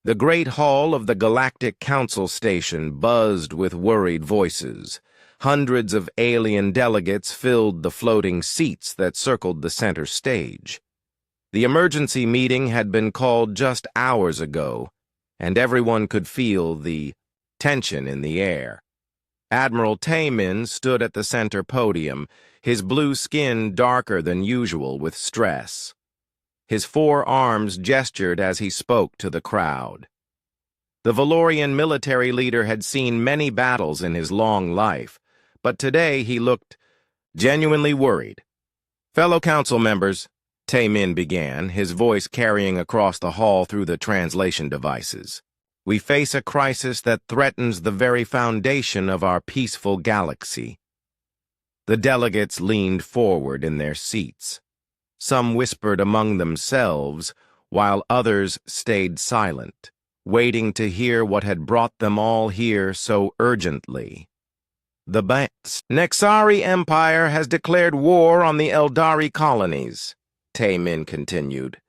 The great hall of the Galactic Council Station buzzed with worried voices. Hundreds of alien delegates filled the floating seats that circled the center stage. The emergency meeting had been called just hours ago, and everyone could feel the tension in the air. Admiral Taemin stood at the center podium, his blue skin darker than usual with stress. His 4 arms gestured as he spoke to the crowd. The Valorian military leader had seen many battles in his long life, but today he looked genuinely worried. "Fellow council members," Taemin began, his voice carrying across the hall through the translation devices. "We face a crisis that threatens the very foundation of our peaceful galaxy." The delegates leaned forward in their seats. Some whispered among themselves, while others stayed silent, waiting to hear what had brought them all here so urgently. "The Nexari Empire has declared war on the Eldari colonies," Taemin continued.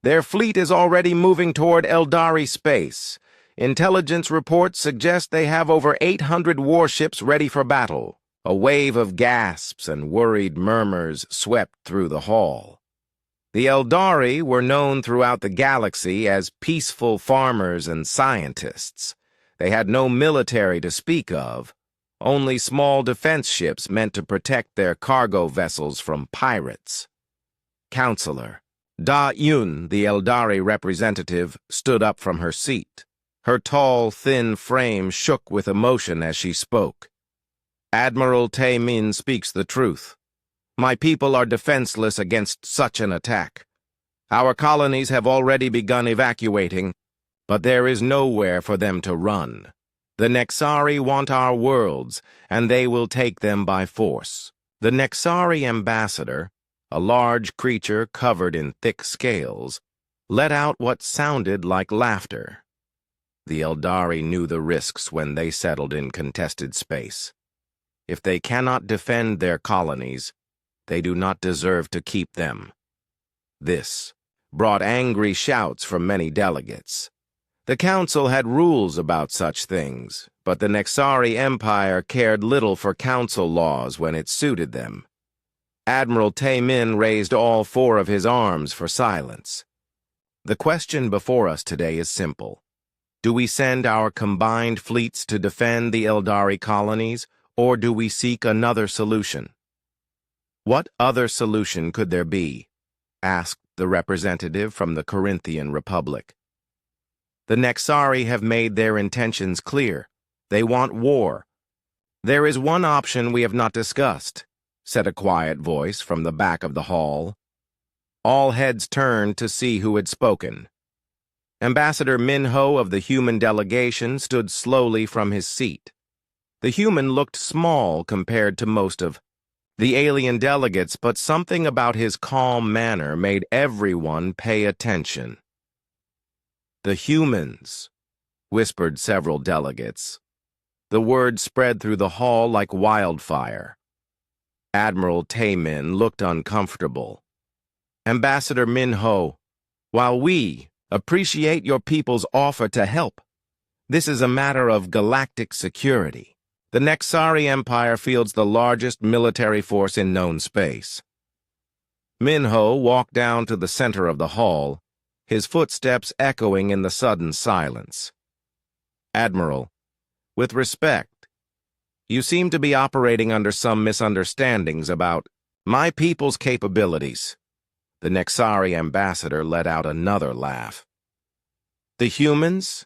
"Their fleet is already moving toward Eldari space. Intelligence reports suggest they have over 800 warships ready for battle." A wave of gasps and worried murmurs swept through the hall. The Eldari were known throughout the galaxy as peaceful farmers and scientists. They had no military to speak of, only small defense ships meant to protect their cargo vessels from pirates. Counselor Da Yun, the Eldari representative, stood up from her seat. Her tall, thin frame shook with emotion as she spoke. "Admiral Taemin speaks the truth. My people are defenseless against such an attack. Our colonies have already begun evacuating, but there is nowhere for them to run. The Nexari want our worlds, and they will take them by force." The Nexari ambassador, a large creature covered in thick scales, let out what sounded like laughter. The Eldari knew the risks when they settled in contested space. If they cannot defend their colonies, they do not deserve to keep them. This brought angry shouts from many delegates. The council had rules about such things, but the Nexari Empire cared little for council laws when it suited them. Admiral Taemin raised all 4 of his arms for silence. "The question before us today is simple. Do we send our combined fleets to defend the Eldari colonies, or do we seek another solution?" "What other solution could there be?" asked the representative from the Corinthian Republic. "The Nexari have made their intentions clear. They want war." "There is one option we have not discussed," said a quiet voice from the back of the hall. All heads turned to see who had spoken. Ambassador Minho of the human delegation stood slowly from his seat. The human looked small compared to most of the alien delegates, but something about his calm manner made everyone pay attention. "The humans," whispered several delegates. The word spread through the hall like wildfire. Admiral Taemin looked uncomfortable. "Ambassador Minho, while we appreciate your people's offer to help, this is a matter of galactic security. The Nexari Empire fields the largest military force in known space." Minho walked down to the center of the hall, his footsteps echoing in the sudden silence. "Admiral, with respect, you seem to be operating under some misunderstandings about my people's capabilities." The Nexari ambassador let out another laugh. "The humans?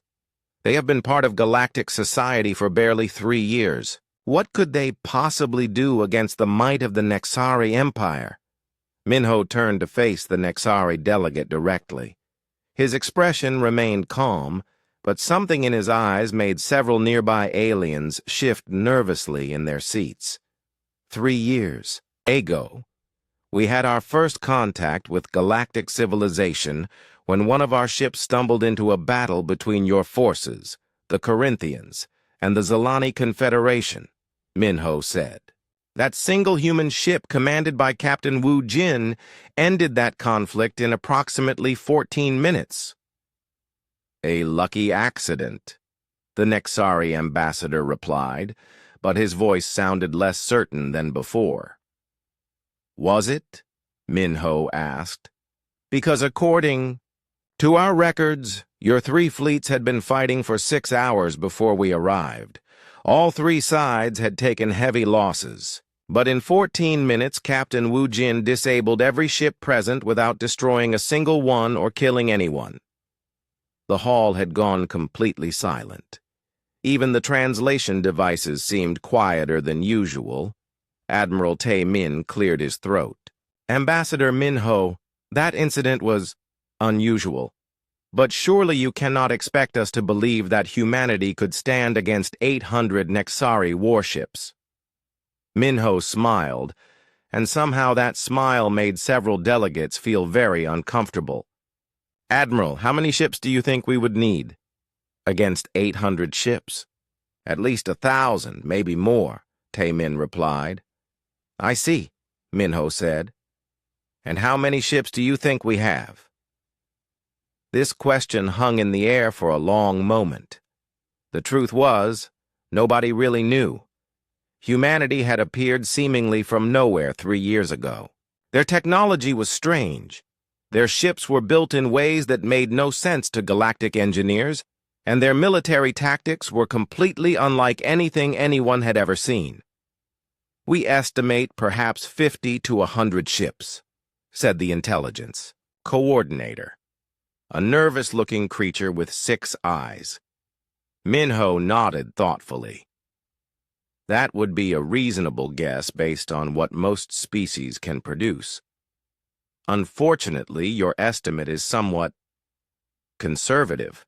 They have been part of galactic society for barely 3 years. What could they possibly do against the might of the Nexari Empire?" Minho turned to face the Nexari delegate directly. His expression remained calm, but something in his eyes made several nearby aliens shift nervously in their seats. 3 years ago, we had our first contact with galactic civilization when one of our ships stumbled into a battle between your forces, the Corinthians, and the Zelani Confederation, Minho said. That single human ship commanded by Captain Wu Jin ended that conflict in approximately 14 minutes. A lucky accident, the Nexari ambassador replied, but his voice sounded less certain than before. Was it? Minho asked. Because according to our records, your 3 fleets had been fighting for 6 hours before we arrived. All 3 sides had taken heavy losses. But in 14 minutes, Captain Wu Jin disabled every ship present without destroying a single one or killing anyone. The hall had gone completely silent. Even the translation devices seemed quieter than usual. Admiral Tae Min cleared his throat. Ambassador Minho, that incident was unusual. But surely you cannot expect us to believe that humanity could stand against 800 Nexari warships. Minho smiled, and somehow that smile made several delegates feel very uncomfortable. Admiral, how many ships do you think we would need? Against 800 ships. At least 1,000, maybe more, Tae-min replied. I see, Minho said. And how many ships do you think we have? This question hung in the air for a long moment. The truth was, nobody really knew. Humanity had appeared seemingly from nowhere 3 years ago. Their technology was strange. Their ships were built in ways that made no sense to galactic engineers, and their military tactics were completely unlike anything anyone had ever seen. We estimate perhaps 50 to 100 ships, said the intelligence coordinator, a nervous-looking creature with 6 eyes. Minho nodded thoughtfully. That would be a reasonable guess based on what most species can produce. Unfortunately, your estimate is somewhat conservative.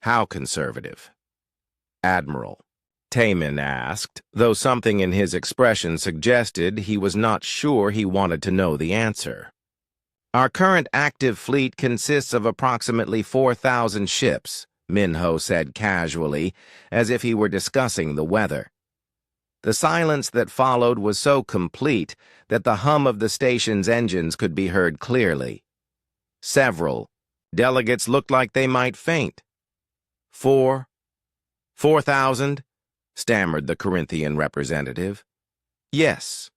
How conservative? Admiral, Tae-min asked, though something in his expression suggested he was not sure he wanted to know the answer. Our current active fleet consists of approximately 4,000 ships, Minho said casually, as if he were discussing the weather. The silence that followed was so complete that the hum of the station's engines could be heard clearly. Several delegates looked like they might faint. 4,000, stammered the Corinthian representative. Yes,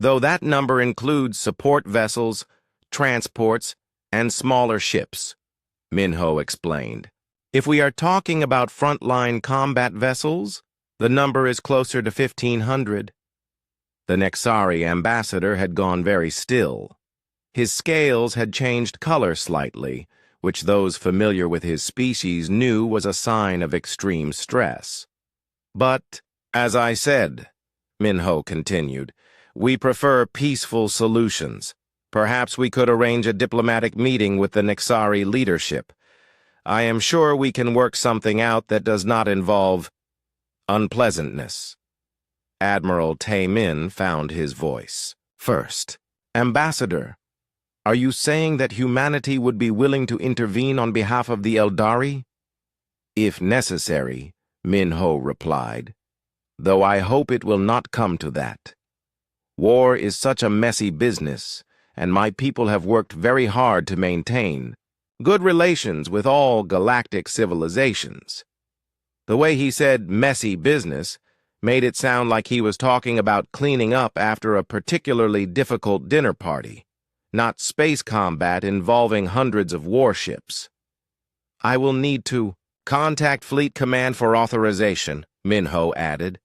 though that number includes support vessels, transports, and smaller ships, Minho explained. If we are talking about frontline combat vessels, the number is closer to 1,500. The Nexari ambassador had gone very still. His scales had changed color slightly, which those familiar with his species knew was a sign of extreme stress. But, as I said, Minho continued, we prefer peaceful solutions. Perhaps we could arrange a diplomatic meeting with the Nexari leadership. I am sure we can work something out that does not involve unpleasantness. Admiral Tae-min found his voice. First, Ambassador, are you saying that humanity would be willing to intervene on behalf of the Eldari? If necessary, Minho replied, though I hope it will not come to that. War is such a messy business, and my people have worked very hard to maintain good relations with all galactic civilizations. The way he said messy business made it sound like he was talking about cleaning up after a particularly difficult dinner party, not space combat involving hundreds of warships. I will need to contact Fleet Command for authorization, Minho added,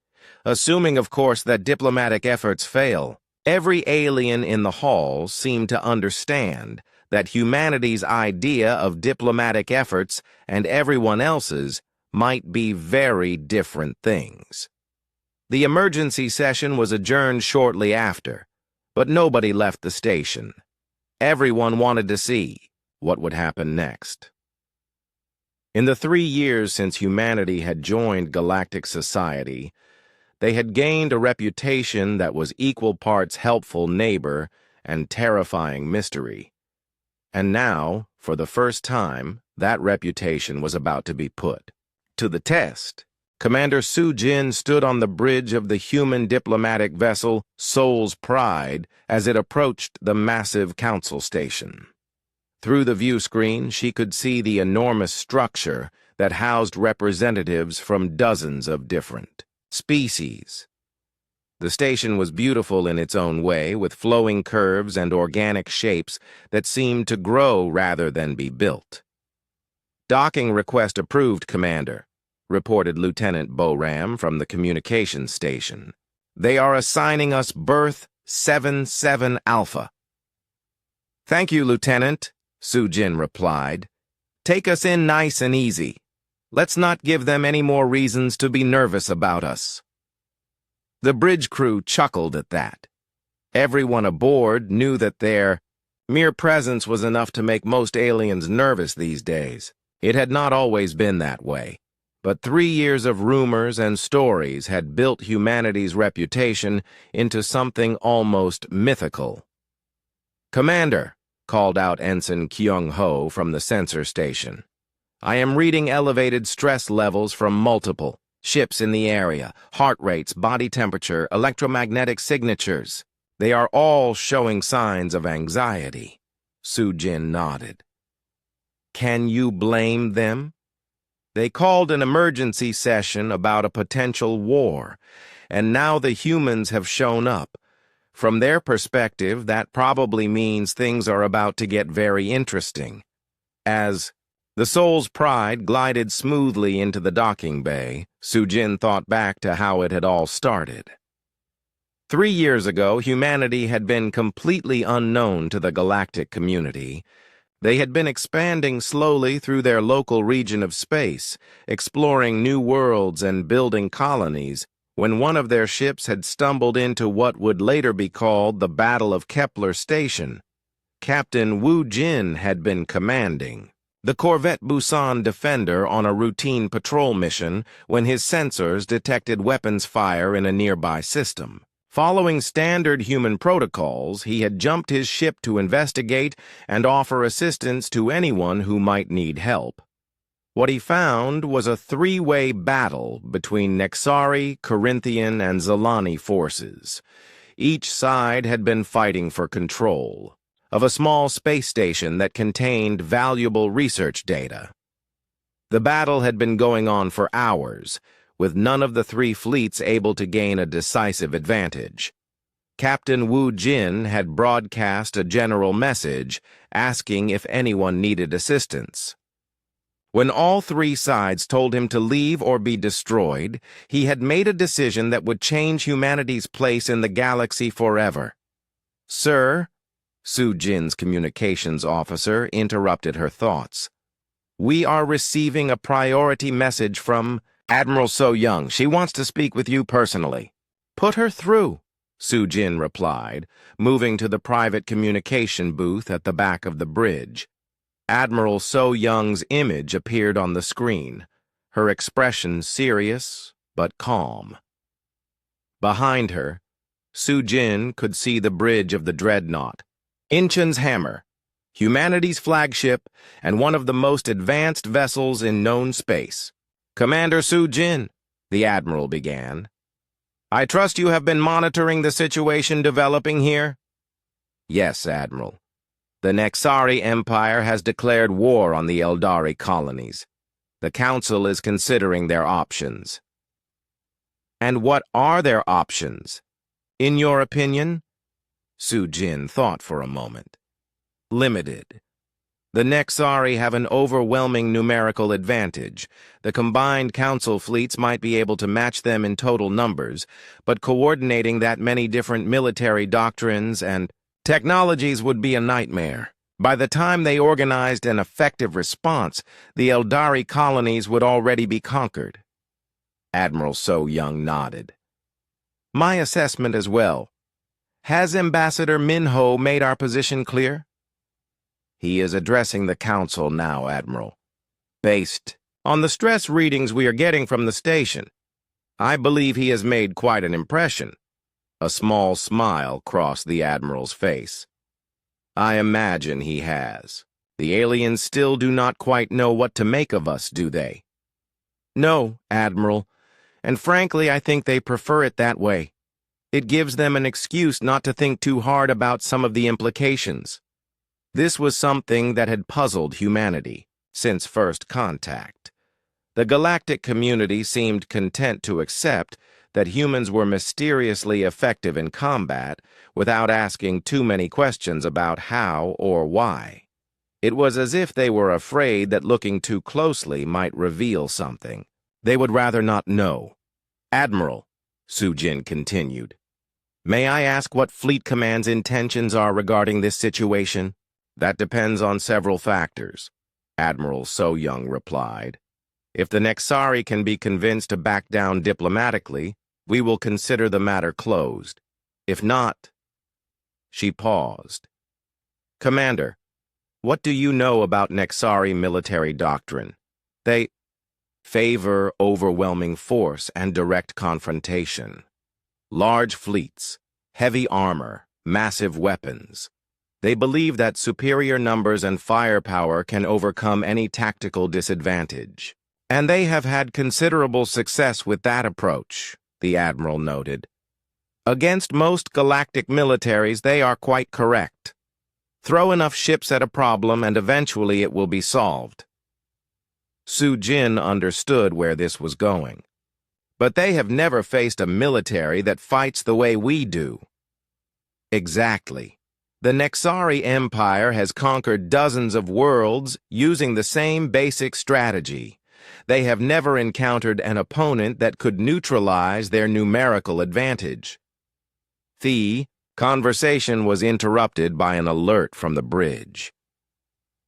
assuming, of course, that diplomatic efforts fail. Every alien in the hall seemed to understand that humanity's idea of diplomatic efforts and everyone else's might be very different things. The emergency session was adjourned shortly after, but nobody left the station. Everyone wanted to see what would happen next. In the 3 years since humanity had joined galactic society, they had gained a reputation that was equal parts helpful neighbor and terrifying mystery. And now, for the first time, that reputation was about to be put to the test. Commander Su Jin stood on the bridge of the human diplomatic vessel Soul's Pride as it approached the massive council station. Through the view screen, she could see the enormous structure that housed representatives from dozens of different species. The station was beautiful in its own way, with flowing curves and organic shapes that seemed to grow rather than be built. "Docking request approved, Commander," reported Lieutenant Boram from the communications station. "They are assigning us berth 77 Alpha." "Thank you, Lieutenant," Sujin replied. "Take us in nice and easy. Let's not give them any more reasons to be nervous about us." The bridge crew chuckled at that. Everyone aboard knew that their mere presence was enough to make most aliens nervous these days. It had not always been that way, but 3 years of rumors and stories had built humanity's reputation into something almost mythical. "Commander," called out Ensign Kyung-ho from the sensor station, "I am reading elevated stress levels from multiple ships in the area, heart rates, body temperature, electromagnetic signatures. They are all showing signs of anxiety." Sujin nodded. "Can you blame them? They called an emergency session about a potential war, and now the humans have shown up. From their perspective, that probably means things are about to get very interesting." As the Soul's Pride glided smoothly into the docking bay, Sujin thought back to how it had all started. 3 years ago, humanity had been completely unknown to the galactic community. They had been expanding slowly through their local region of space, exploring new worlds and building colonies, when one of their ships had stumbled into what would later be called the Battle of Kepler Station. Captain Wu Jin had been commanding the corvette Busan Defender on a routine patrol mission when his sensors detected weapons fire in a nearby system. Following standard human protocols, he had jumped his ship to investigate and offer assistance to anyone who might need help. What he found was a 3-way battle between Nexari, Corinthian, and Zalani forces. Each side had been fighting for control of a small space station that contained valuable research data. The battle had been going on for hours, with none of the 3 fleets able to gain a decisive advantage. Captain Wu Jin had broadcast a general message asking if anyone needed assistance. When all 3 sides told him to leave or be destroyed, he had made a decision that would change humanity's place in the galaxy forever. "Sir," Sujin's communications officer interrupted her thoughts. "We are receiving a priority message from Admiral So Young. She wants to speak with you personally." "Put her through," Sujin replied, moving to the private communication booth at the back of the bridge. Admiral So Young's image appeared on the screen, her expression serious but calm. Behind her, Sujin could see the bridge of the Dreadnought, Incheon's Hammer, humanity's flagship and one of the most advanced vessels in known space. "Commander Sujin," the Admiral began, "I trust you have been monitoring the situation developing here?" "Yes, Admiral. The Nexari Empire has declared war on the Eldari colonies. The Council is considering their options." "And what are their options, in your opinion?" Sujin thought for a moment. "Limited. The Nexari have an overwhelming numerical advantage. The combined Council fleets might be able to match them in total numbers, but coordinating that many different military doctrines and technologies would be a nightmare. By the time they organized an effective response, the Eldari colonies would already be conquered." Admiral So Young nodded. "My assessment as well. Has Ambassador Minho made our position clear?" "He is addressing the Council now, Admiral. Based on the stress readings we are getting from the station, I believe he has made quite an impression." A small smile crossed the Admiral's face. "I imagine he has. The aliens still do not quite know what to make of us, do they?" "No, Admiral, and frankly I think they prefer it that way. It gives them an excuse not to think too hard about some of the implications." This was something that had puzzled humanity since first contact. The galactic community seemed content to accept that humans were mysteriously effective in combat without asking too many questions about how or why. It was as if they were afraid that looking too closely might reveal something. They would rather not know. "Admiral," Sujin continued, "may I ask what Fleet Command's intentions are regarding this situation?" "That depends on several factors," Admiral So-Young replied. "If the Nexari can be convinced to back down diplomatically, we will consider the matter closed. If not—" She paused. "Commander, what do you know about Nexari military doctrine? They favor overwhelming force and direct confrontation. Large fleets, heavy armor, massive weapons. They believe that superior numbers and firepower can overcome any tactical disadvantage. And they have had considerable success with that approach," the Admiral noted. "Against most galactic militaries, they are quite correct. Throw enough ships at a problem and eventually it will be solved." Sujin understood where this was going. "But they have never faced a military that fights the way we do." "Exactly. The Nexari Empire has conquered dozens of worlds using the same basic strategy. They have never encountered an opponent that could neutralize their numerical advantage." The conversation was interrupted by an alert from the bridge.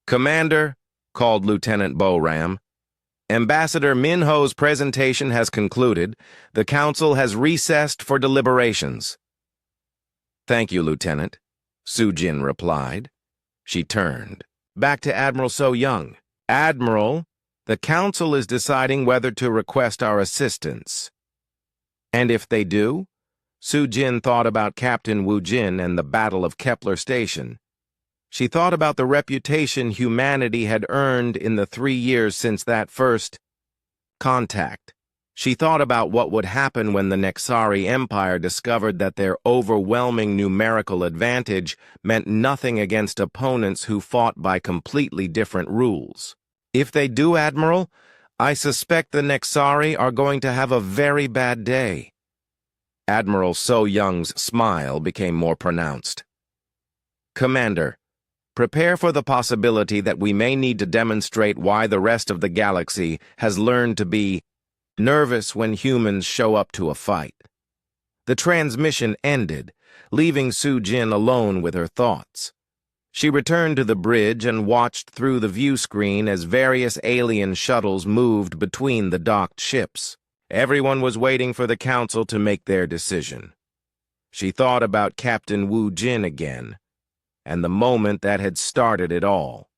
"Commander," called Lieutenant Boram, "Ambassador Minho's presentation has concluded. The Council has recessed for deliberations." "Thank you, Lieutenant," Sujin replied. She turned back to Admiral So-Young. "Admiral, the Council is deciding whether to request our assistance." "And if they do?" Sujin thought about Captain Wu Jin and the Battle of Kepler Station. She thought about the reputation humanity had earned in the 3 years since that first contact. She thought about what would happen when the Nexari Empire discovered that their overwhelming numerical advantage meant nothing against opponents who fought by completely different rules. "If they do, Admiral, I suspect the Nexari are going to have a very bad day." Admiral So-Young's smile became more pronounced. "Commander, prepare for the possibility that we may need to demonstrate why the rest of the galaxy has learned to be nervous when humans show up to a fight." The transmission ended, leaving Sujin alone with her thoughts. She returned to the bridge and watched through the view screen as various alien shuttles moved between the docked ships. Everyone was waiting for the Council to make their decision. She thought about Captain Wu Jin again, and the moment that had started it all.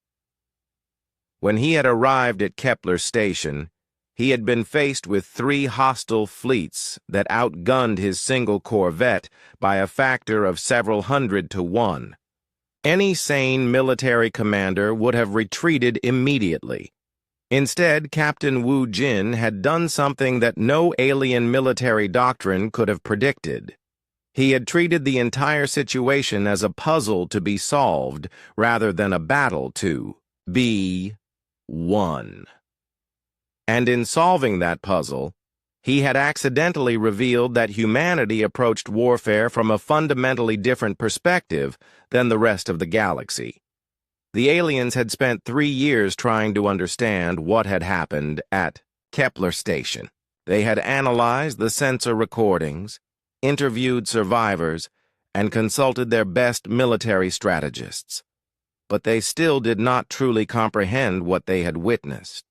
When he had arrived at Kepler Station, he had been faced with 3 hostile fleets that outgunned his single corvette by a factor of several hundred to 1. Any sane military commander would have retreated immediately. Instead, Captain Wu Jin had done something that no alien military doctrine could have predicted. He had treated the entire situation as a puzzle to be solved rather than a battle to be won. And in solving that puzzle, he had accidentally revealed that humanity approached warfare from a fundamentally different perspective than the rest of the galaxy. The aliens had spent 3 years trying to understand what had happened at Kepler Station. They had analyzed the sensor recordings, interviewed survivors, and consulted their best military strategists. But they still did not truly comprehend what they had witnessed.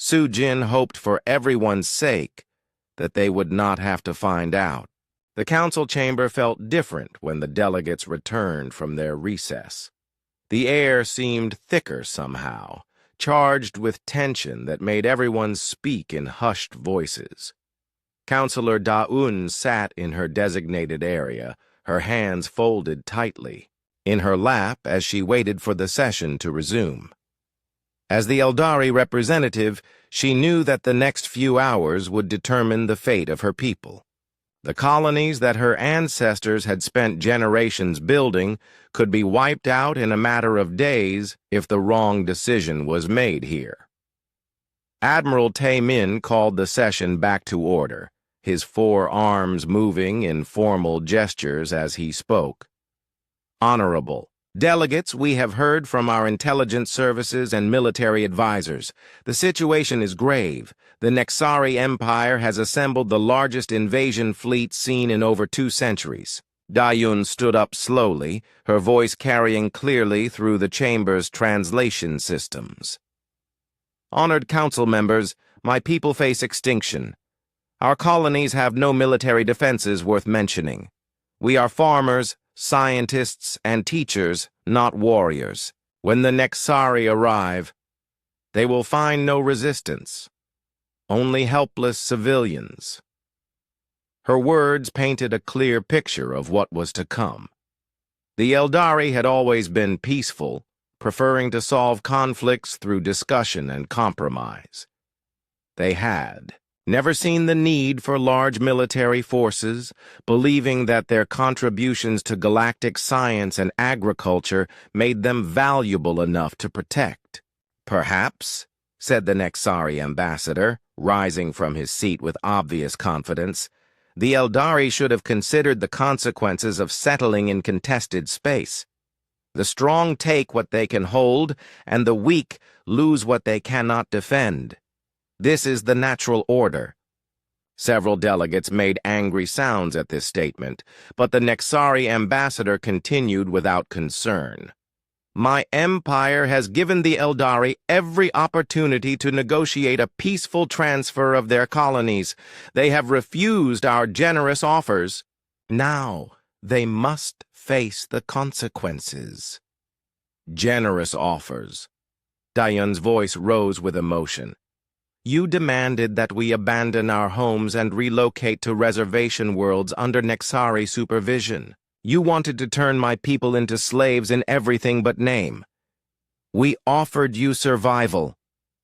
Sujin hoped for everyone's sake that they would not have to find out. The council chamber felt different when the delegates returned from their recess. The air seemed thicker somehow, charged with tension that made everyone speak in hushed voices. Councillor Da-Un sat in her designated area, her hands folded tightly, in her lap as she waited for the session to resume. As the Eldari representative, she knew that the next few hours would determine the fate of her people. The colonies that her ancestors had spent generations building could be wiped out in a matter of days if the wrong decision was made here. Admiral Tae-min called the session back to order, his four arms moving in formal gestures as he spoke. Honorable delegates, we have heard from our intelligence services and military advisors. The situation is grave. The Nexari Empire has assembled the largest invasion fleet seen in over 2 centuries. Dayun stood up slowly, her voice carrying clearly through the chamber's translation systems. Honored council members, my people face extinction. Our colonies have no military defenses worth mentioning. We are farmers, scientists, and teachers, not warriors. When the Nexari arrive, they will find no resistance, only helpless civilians. Her words painted a clear picture of what was to come. The Eldari had always been peaceful, preferring to solve conflicts through discussion and compromise. They had never seen the need for large military forces, believing that their contributions to galactic science and agriculture made them valuable enough to protect. Perhaps, said the Nexari ambassador, rising from his seat with obvious confidence, the Eldari should have considered the consequences of settling in contested space. The strong take what they can hold, and the weak lose what they cannot defend. This is the natural order. Several delegates made angry sounds at this statement, but the Nexari ambassador continued without concern. My empire has given the Eldari every opportunity to negotiate a peaceful transfer of their colonies. They have refused our generous offers. Now they must face the consequences. Generous offers. Dayun's voice rose with emotion. You demanded that we abandon our homes and relocate to reservation worlds under Nexari supervision. You wanted to turn my people into slaves in everything but name. We offered you survival,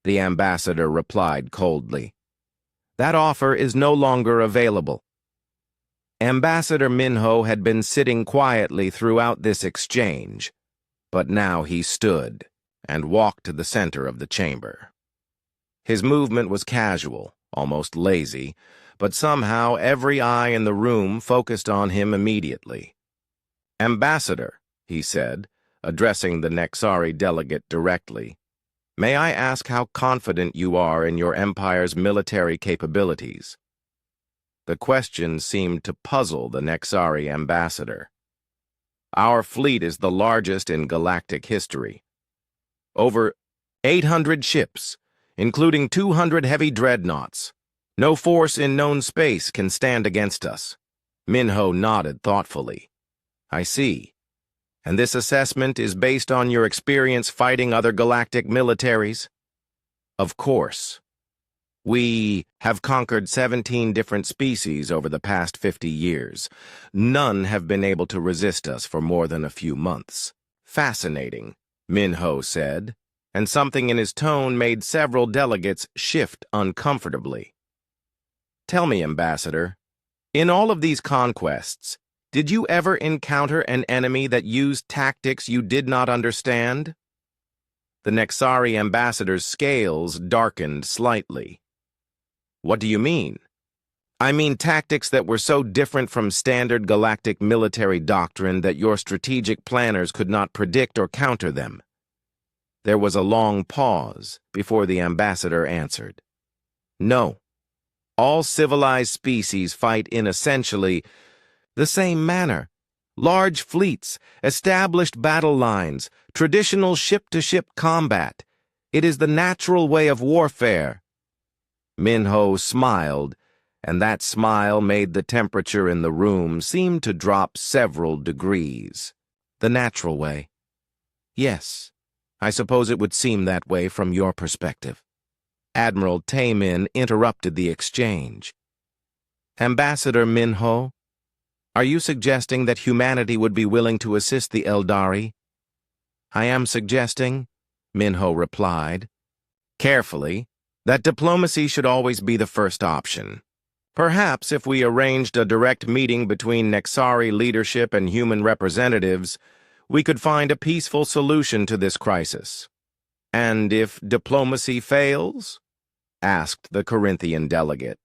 the ambassador replied coldly. That offer is no longer available. Ambassador Minho had been sitting quietly throughout this exchange, but now he stood and walked to the center of the chamber. His movement was casual, almost lazy, but somehow every eye in the room focused on him immediately. Ambassador, he said, addressing the Nexari delegate directly, may I ask how confident you are in your empire's military capabilities? The question seemed to puzzle the Nexari ambassador. Our fleet is the largest in galactic history. Over 800 ships, including 200 heavy dreadnoughts. No force in known space can stand against us. Minho nodded thoughtfully. I see. And this assessment is based on your experience fighting other galactic militaries? Of course. We have conquered 17 different species over the past 50 years. None have been able to resist us for more than a few months. Fascinating, Minho said, and something in his tone made several delegates shift uncomfortably. Tell me, Ambassador, in all of these conquests, did you ever encounter an enemy that used tactics you did not understand? The Nexari ambassador's scales darkened slightly. What do you mean? I mean tactics that were so different from standard galactic military doctrine that your strategic planners could not predict or counter them. There was a long pause before the ambassador answered. No. All civilized species fight in essentially the same manner. Large fleets, established battle lines, traditional ship-to-ship combat. It is the natural way of warfare. Minho smiled, and that smile made the temperature in the room seem to drop several degrees. The natural way. Yes. I suppose it would seem that way from your perspective. Admiral Tae-min interrupted the exchange. Ambassador Minho, are you suggesting that humanity would be willing to assist the Eldari? I am suggesting, Minho replied, carefully, that diplomacy should always be the first option. Perhaps if we arranged a direct meeting between Nexari leadership and human representatives, we could find a peaceful solution to this crisis. And if diplomacy fails? Asked the Corinthian delegate.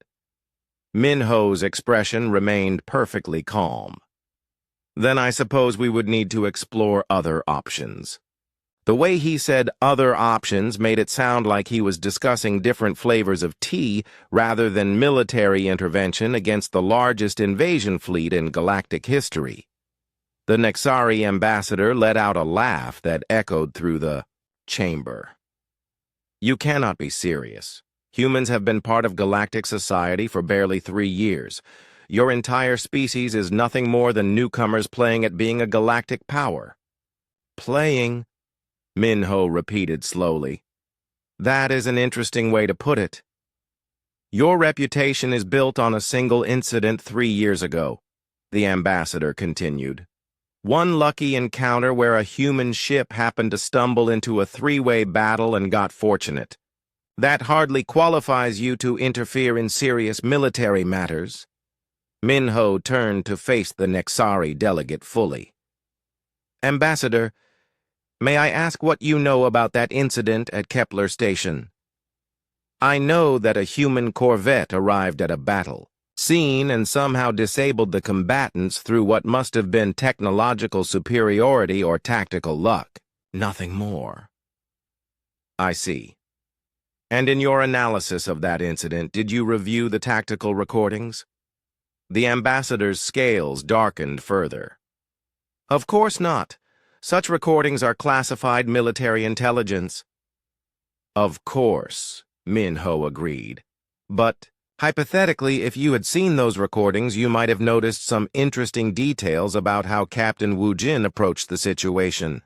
Minho's expression remained perfectly calm. Then I suppose we would need to explore other options. The way he said other options made it sound like he was discussing different flavors of tea rather than military intervention against the largest invasion fleet in galactic history. The Nexari ambassador let out a laugh that echoed through the chamber. You cannot be serious. Humans have been part of galactic society for barely 3 years. Your entire species is nothing more than newcomers playing at being a galactic power. Playing, Minho repeated slowly. That is an interesting way to put it. Your reputation is built on a single incident 3 years ago, the ambassador continued. One lucky encounter where a human ship happened to stumble into a 3-way battle and got fortunate. That hardly qualifies you to interfere in serious military matters. Minho turned to face the Nexari delegate fully. Ambassador, may I ask what you know about that incident at Kepler Station? I know that a human corvette arrived at a battle, seen and somehow disabled the combatants through what must have been technological superiority or tactical luck. Nothing more. I see. And in your analysis of that incident, did you review the tactical recordings? The ambassador's scales darkened further. Of course not. Such recordings are classified military intelligence. Of course, Minho agreed. But, hypothetically, if you had seen those recordings, you might have noticed some interesting details about how Captain Wu Jin approached the situation.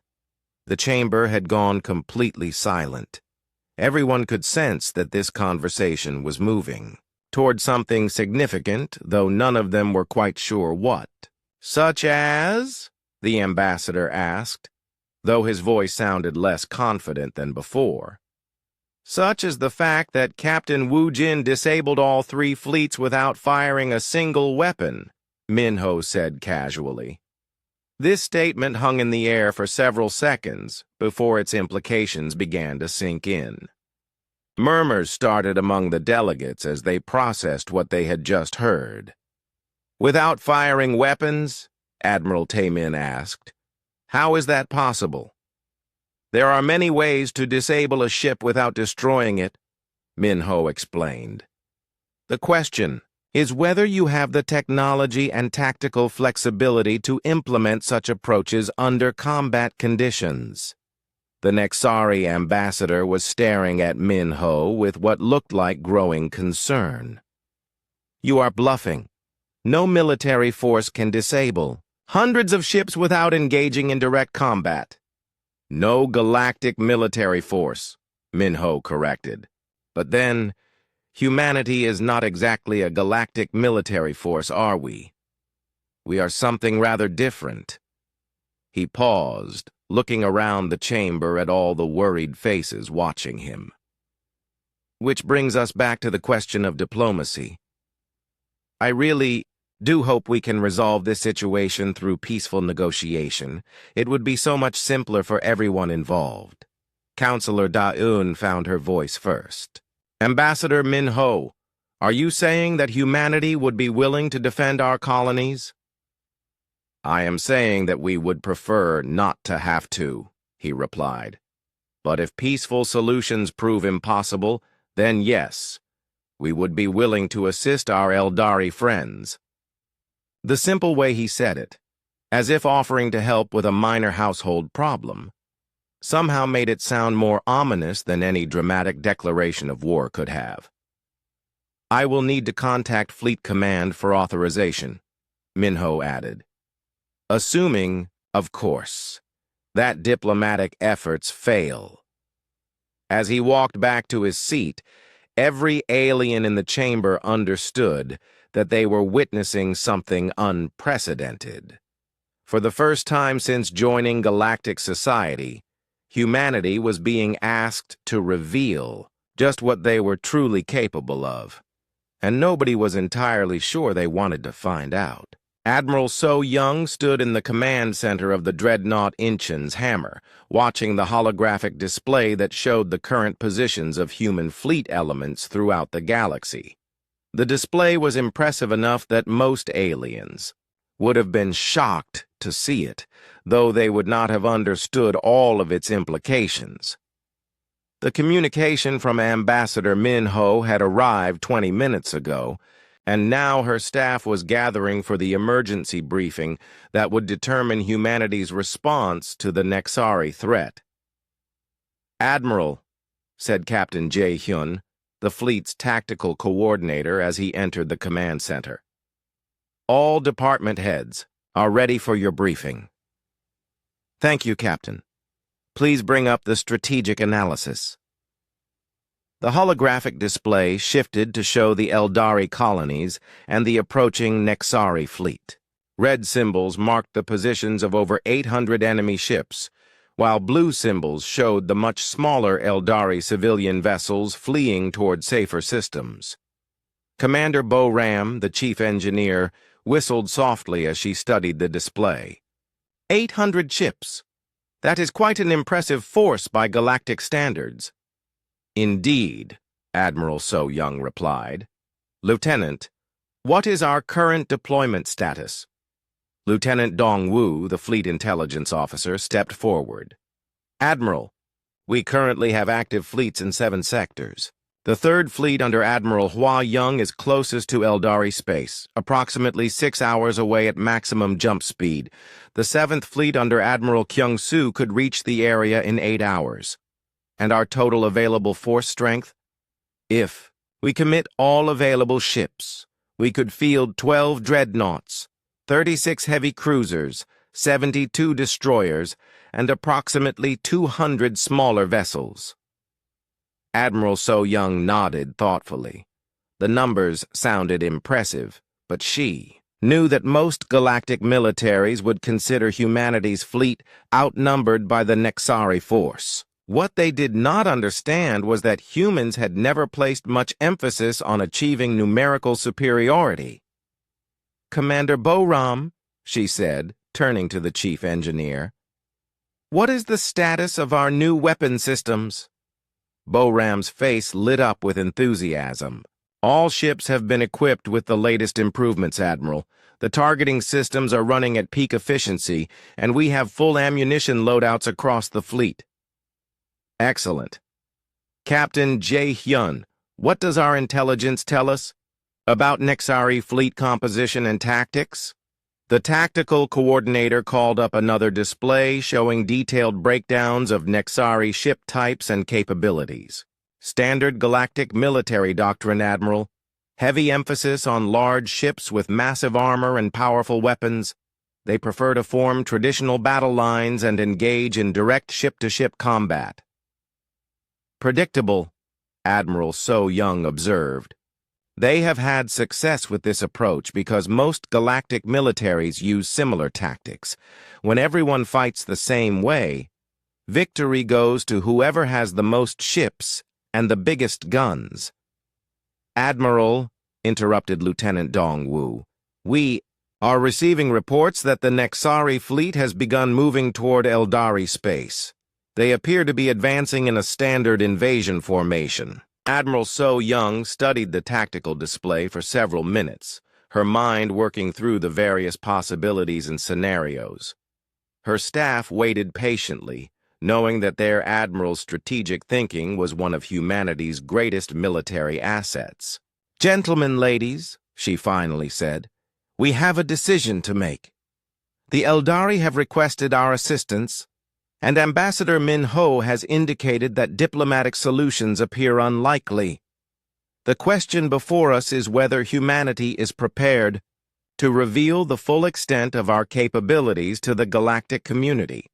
The chamber had gone completely silent. Everyone could sense that this conversation was moving toward something significant, though none of them were quite sure what. Such as? The ambassador asked, though his voice sounded less confident than before. Such as the fact that Captain Wu Jin disabled all 3 fleets without firing a single weapon, Minho said casually. This statement hung in the air for several seconds before its implications began to sink in. Murmurs started among the delegates as they processed what they had just heard. Without firing weapons? Admiral Taemin asked. How is that possible? There are many ways to disable a ship without destroying it, Minho explained. The question is whether you have the technology and tactical flexibility to implement such approaches under combat conditions. The Nexari ambassador was staring at Minho with what looked like growing concern. You are bluffing. No military force can disable hundreds of ships without engaging in direct combat. No galactic military force, Minho corrected. But then, humanity is not exactly a galactic military force, are we? We are something rather different. He paused, looking around the chamber at all the worried faces watching him. Which brings us back to the question of diplomacy. I really do hope we can resolve this situation through peaceful negotiation. It would be so much simpler for everyone involved. Counselor Da-Un found her voice first. Ambassador Minho, are you saying that humanity would be willing to defend our colonies? I am saying that we would prefer not to have to, he replied. But if peaceful solutions prove impossible, then yes, we would be willing to assist our Eldari friends. The simple way he said it, as if offering to help with a minor household problem, somehow made it sound more ominous than any dramatic declaration of war could have. I will need to contact Fleet Command for authorization, Minho added. Assuming, of course, that diplomatic efforts fail. As he walked back to his seat, every alien in the chamber understood that they were witnessing something unprecedented. For the first time since joining galactic society, humanity was being asked to reveal just what they were truly capable of. and nobody was entirely sure they wanted to find out. Admiral So Young stood in the command center of the dreadnought Inchin's Hammer, watching the holographic display that showed the current positions of human fleet elements throughout the galaxy. The display was impressive enough that most aliens would have been shocked to see it, though they would not have understood all of its implications. The communication from Ambassador Min Ho had arrived 20 minutes ago, and now her staff was gathering for the emergency briefing that would determine humanity's response to the Nexari threat. "Admiral," said Captain Jae-hyun, the fleet's tactical coordinator, as he entered the command center. "All department heads are ready for your briefing." "Thank you, Captain. Please bring up the strategic analysis." The holographic display shifted to show the Eldari colonies and the approaching Nexari fleet. Red symbols marked the positions of over 800 enemy ships, while blue symbols showed the much smaller Eldari civilian vessels fleeing toward safer systems. Commander Bo Ram, the chief engineer, whistled softly as she studied the display. 800 ships. That is quite an impressive force by galactic standards. "Indeed," Admiral So Young replied. "Lieutenant, what is our current deployment status?" Lieutenant Dong Wu, the fleet intelligence officer, stepped forward. "Admiral, we currently have active fleets in 7 sectors. The 3rd Fleet under Admiral Hua Young is closest to Eldari space, approximately 6 hours away at maximum jump speed. The 7th Fleet under Admiral Kyung Soo could reach the area in 8 hours. And our total available force strength? If we commit all available ships, we could field 12 dreadnoughts, 36 heavy cruisers, 72 destroyers, and approximately 200 smaller vessels." Admiral So Young nodded thoughtfully. The numbers sounded impressive, but she knew that most galactic militaries would consider humanity's fleet outnumbered by the Nexari force. What they did not understand was that humans had never placed much emphasis on achieving numerical superiority. "Commander Bo Ram," she said, turning to the chief engineer, "what is the status of our new weapon systems?" Bo Ram's face lit up with enthusiasm. "All ships have been equipped with the latest improvements, Admiral. The targeting systems are running at peak efficiency, and we have full ammunition loadouts across the fleet." "Excellent. Captain Jae-hyun, what does our intelligence tell us about Nexari fleet composition and tactics?" The tactical coordinator called up another display showing detailed breakdowns of Nexari ship types and capabilities. "Standard galactic military doctrine, Admiral. Heavy emphasis on large ships with massive armor and powerful weapons. They prefer to form traditional battle lines and engage in direct ship-to-ship combat." "Predictable," Admiral So Young observed. "They have had success with this approach because most galactic militaries use similar tactics. When everyone fights the same way, victory goes to whoever has the most ships and the biggest guns." "Admiral," interrupted Lieutenant Dong Wu, "we are receiving reports that the Nexari fleet has begun moving toward Eldari space. They appear to be advancing in a standard invasion formation." Admiral So Young studied the tactical display for several minutes, her mind working through the various possibilities and scenarios. Her staff waited patiently, knowing that their admiral's strategic thinking was one of humanity's greatest military assets. "Gentlemen, ladies," she finally said, "we have a decision to make. The Eldari have requested our assistance, and Ambassador Min Ho has indicated that diplomatic solutions appear unlikely. The question before us is whether humanity is prepared to reveal the full extent of our capabilities to the galactic community."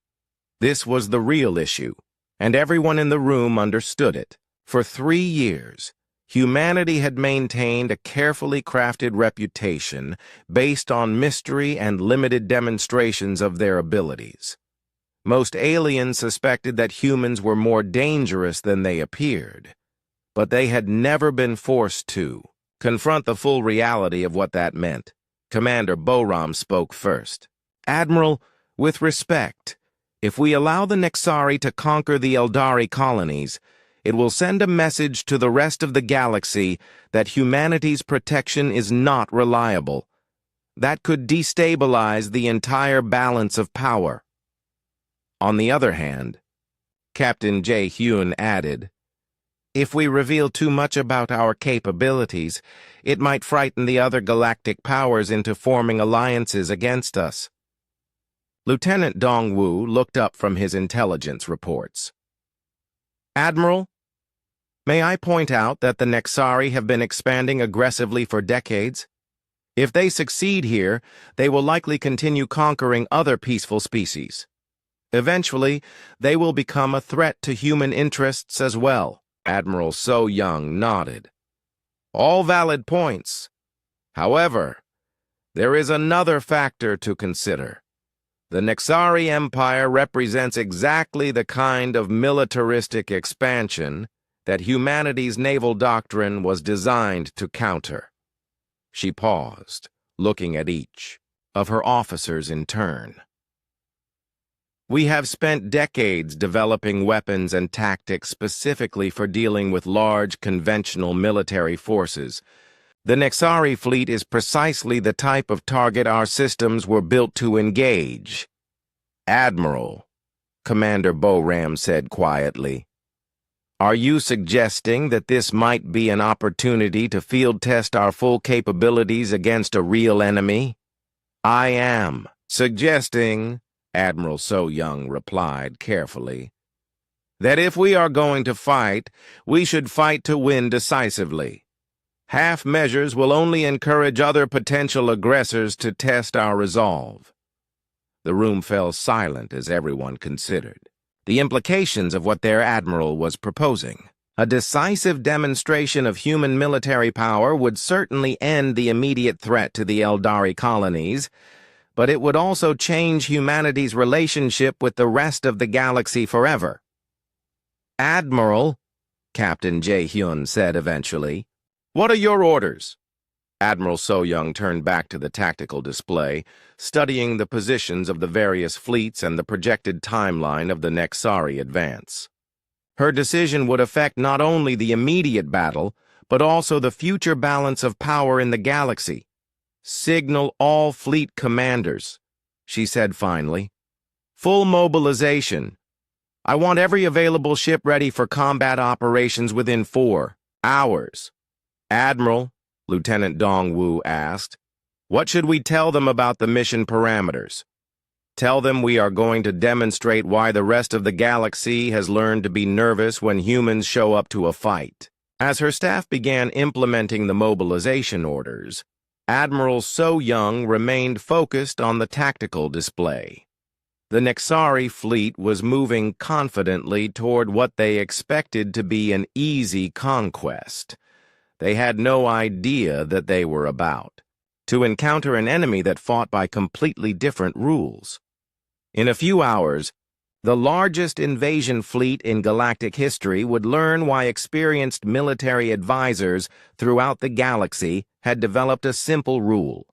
This was the real issue, and everyone in the room understood it. For 3 years, humanity had maintained a carefully crafted reputation based on mystery and limited demonstrations of their abilities. Most aliens suspected that humans were more dangerous than they appeared, but they had never been forced to confront the full reality of what that meant. Commander Boram spoke first. Admiral, with respect, if we allow the Nexari to conquer the Eldari colonies, it will send a message to the rest of the galaxy that humanity's protection is not reliable. That could destabilize the entire balance of power. On the other hand, Captain Jae Hyun added, if we reveal too much about our capabilities, it might frighten the other galactic powers into forming alliances against us. Lieutenant Dongwu looked up from his intelligence reports. Admiral, may I point out that the Nexari have been expanding aggressively for decades? If they succeed here, they will likely continue conquering other peaceful species. Eventually, they will become a threat to human interests as well. Admiral So Young nodded. All valid points. However, there is another factor to consider. The Nexari Empire represents exactly the kind of militaristic expansion that humanity's naval doctrine was designed to counter. She paused, looking at each of her officers in turn. We have spent decades developing weapons and tactics specifically for dealing with large conventional military forces. The Nexari fleet is precisely the type of target our systems were built to engage. Admiral, Commander Boram said quietly, are you suggesting that this might be an opportunity to field test our full capabilities against a real enemy? I am suggesting, Admiral So Young replied carefully, that if we are going to fight, we should fight to win decisively. Half measures will only encourage other potential aggressors to test our resolve. The room fell silent as everyone considered the implications of what their admiral was proposing. A decisive demonstration of human military power would certainly end the immediate threat to the Eldari colonies, but it would also change humanity's relationship with the rest of the galaxy forever. Admiral, Captain Jae Hyun said eventually, what are your orders? Admiral So Young turned back to the tactical display, studying the positions of the various fleets and the projected timeline of the Nexari advance. Her decision would affect not only the immediate battle, but also the future balance of power in the galaxy. Signal all fleet commanders, she said finally. Full mobilization. I want every available ship ready for combat operations within 4 hours. Admiral, Lieutenant Dongwu asked, what should we tell them about the mission parameters? Tell them we are going to demonstrate why the rest of the galaxy has learned to be nervous when humans show up to a fight. As her staff began implementing the mobilization orders, Admiral So Young remained focused on the tactical display. The Nexari fleet was moving confidently toward what they expected to be an easy conquest. They had no idea that they were about to encounter an enemy that fought by completely different rules. In a few hours, the largest invasion fleet in galactic history would learn why experienced military advisors throughout the galaxy had developed a simple rule.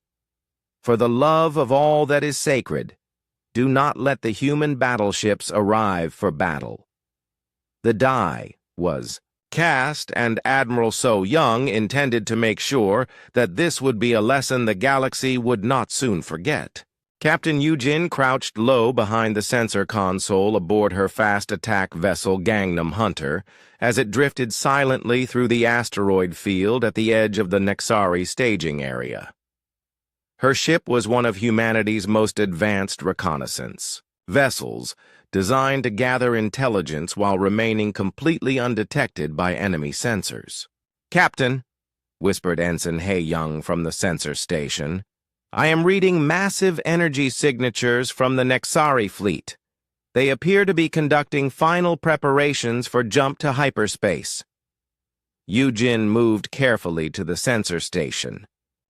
For the love of all that is sacred, do not let the human battleships arrive for battle. The die was cast, and Admiral So Young intended to make sure that this would be a lesson the galaxy would not soon forget. Captain Yujin crouched low behind the sensor console aboard her fast attack vessel Gangnam Hunter as it drifted silently through the asteroid field at the edge of the Nexari staging area. Her ship was one of humanity's most advanced reconnaissance vessels, designed to gather intelligence while remaining completely undetected by enemy sensors. Captain, whispered Ensign Hae Young from the sensor station, I am reading massive energy signatures from the Nexari fleet. They appear to be conducting final preparations for jump to hyperspace. Yujin moved carefully to the sensor station,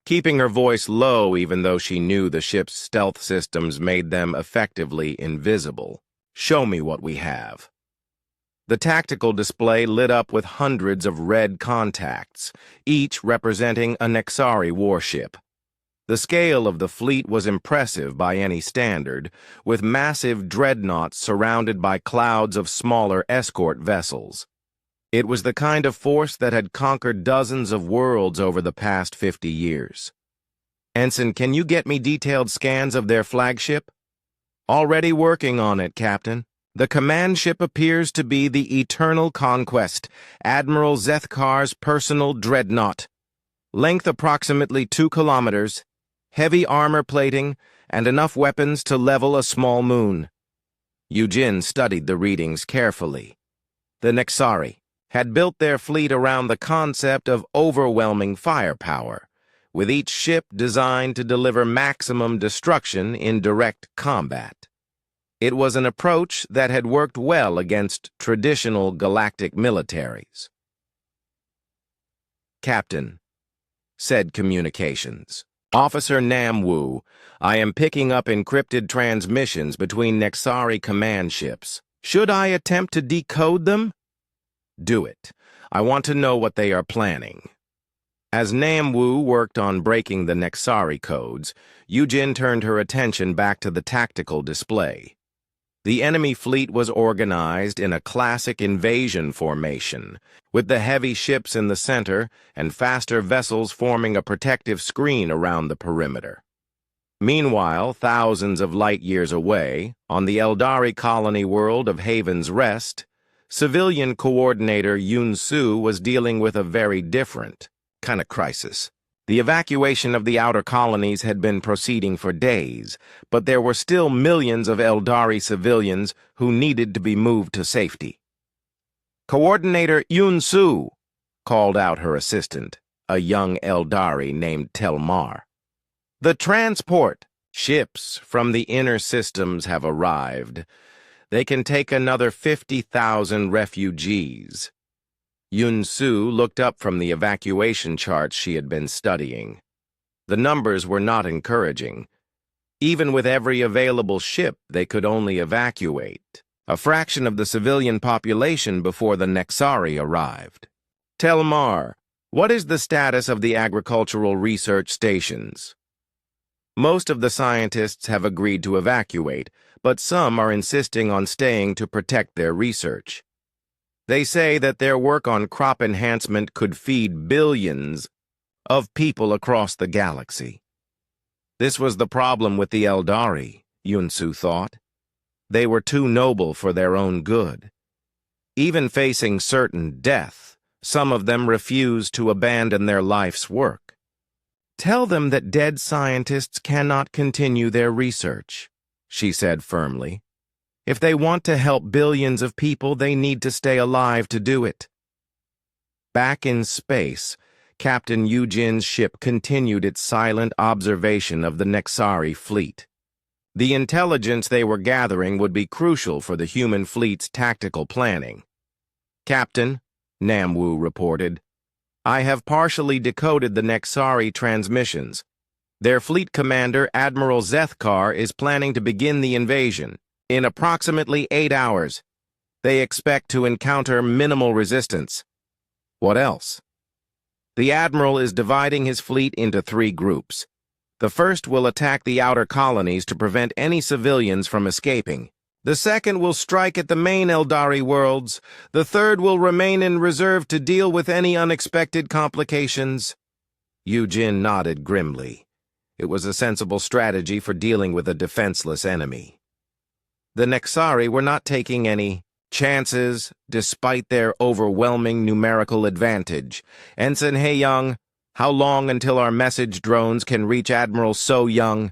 keeping her voice low even though she knew the ship's stealth systems made them effectively invisible. Show me what we have. The tactical display lit up with hundreds of red contacts, each representing a Nexari warship. The scale of the fleet was impressive by any standard, with massive dreadnoughts surrounded by clouds of smaller escort vessels. It was the kind of force that had conquered dozens of worlds over the past 50 years. Ensign, can you get me detailed scans of their flagship? Already working on it, Captain. The command ship appears to be the Eternal Conquest, Admiral Zethkar's personal dreadnought. Length approximately 2 kilometers, heavy armor plating, and enough weapons to level a small moon. Yujin studied the readings carefully. The Nexari had built their fleet around the concept of overwhelming firepower, with each ship designed to deliver maximum destruction in direct combat. It was an approach that had worked well against traditional galactic militaries. Captain, said communications. Officer Namwu, I am picking up encrypted transmissions between Nexari command ships. Should I attempt to decode them? Do it. I want to know what they are planning. As Namwu worked on breaking the Nexari codes, Yujin turned her attention back to the tactical display. The enemy fleet was organized in a classic invasion formation, with the heavy ships in the center and faster vessels forming a protective screen around the perimeter. Meanwhile, thousands of light years away, on the Eldari colony world of Haven's Rest, civilian coordinator Yun Su was dealing with a very different kind of crisis. The evacuation of the outer colonies had been proceeding for days, but there were still millions of Eldari civilians who needed to be moved to safety. Coordinator Yun Su, called out her assistant, a young Eldari named Telmar. The transport ships from the inner systems have arrived. They can take another 50,000 refugees. Yun Su looked up from the evacuation charts she had been studying. The numbers were not encouraging. Even with every available ship, they could only evacuate a fraction of the civilian population before the Nexari arrived. Telmar, what is the status of the agricultural research stations? Most of the scientists have agreed to evacuate, but some are insisting on staying to protect their research. They say that their work on crop enhancement could feed billions of people across the galaxy. This was the problem with the Eldari, Yunsu thought. They were too noble for their own good. Even facing certain death, some of them refused to abandon their life's work. Tell them that dead scientists cannot continue their research, she said firmly. If they want to help billions of people, they need to stay alive to do it. Back in space, Captain Yujin's ship continued its silent observation of the Nexari fleet. The intelligence they were gathering would be crucial for the human fleet's tactical planning. Captain, Namwu reported, I have partially decoded the Nexari transmissions. Their fleet commander, Admiral Zethkar, is planning to begin the invasion. In approximately 8 hours, they expect to encounter minimal resistance. What else? The Admiral is dividing his fleet into 3 groups. The first will attack the outer colonies to prevent any civilians from escaping. The second will strike at the main Eldari worlds. The third will remain in reserve to deal with any unexpected complications. Yujin nodded grimly. It was a sensible strategy for dealing with a defenseless enemy. The Nexari were not taking any chances despite their overwhelming numerical advantage. Ensign Hayoung, how long until our message drones can reach Admiral So Young?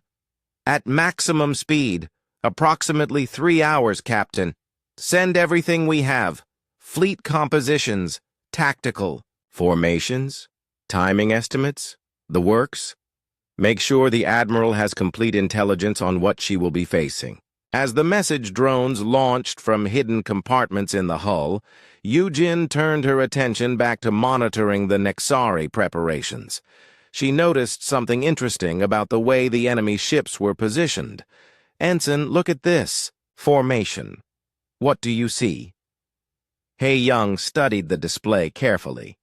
At maximum speed, approximately 3 hours, Captain. Send everything we have. Fleet compositions, tactical, formations, timing estimates, the works. Make sure the Admiral has complete intelligence on what she will be facing. As the message drones launched from hidden compartments in the hull, Yujin turned her attention back to monitoring the Nexari preparations. She noticed something interesting about the way the enemy ships were positioned. Ensign, look at this. Formation. What do you see? He Young studied the display carefully.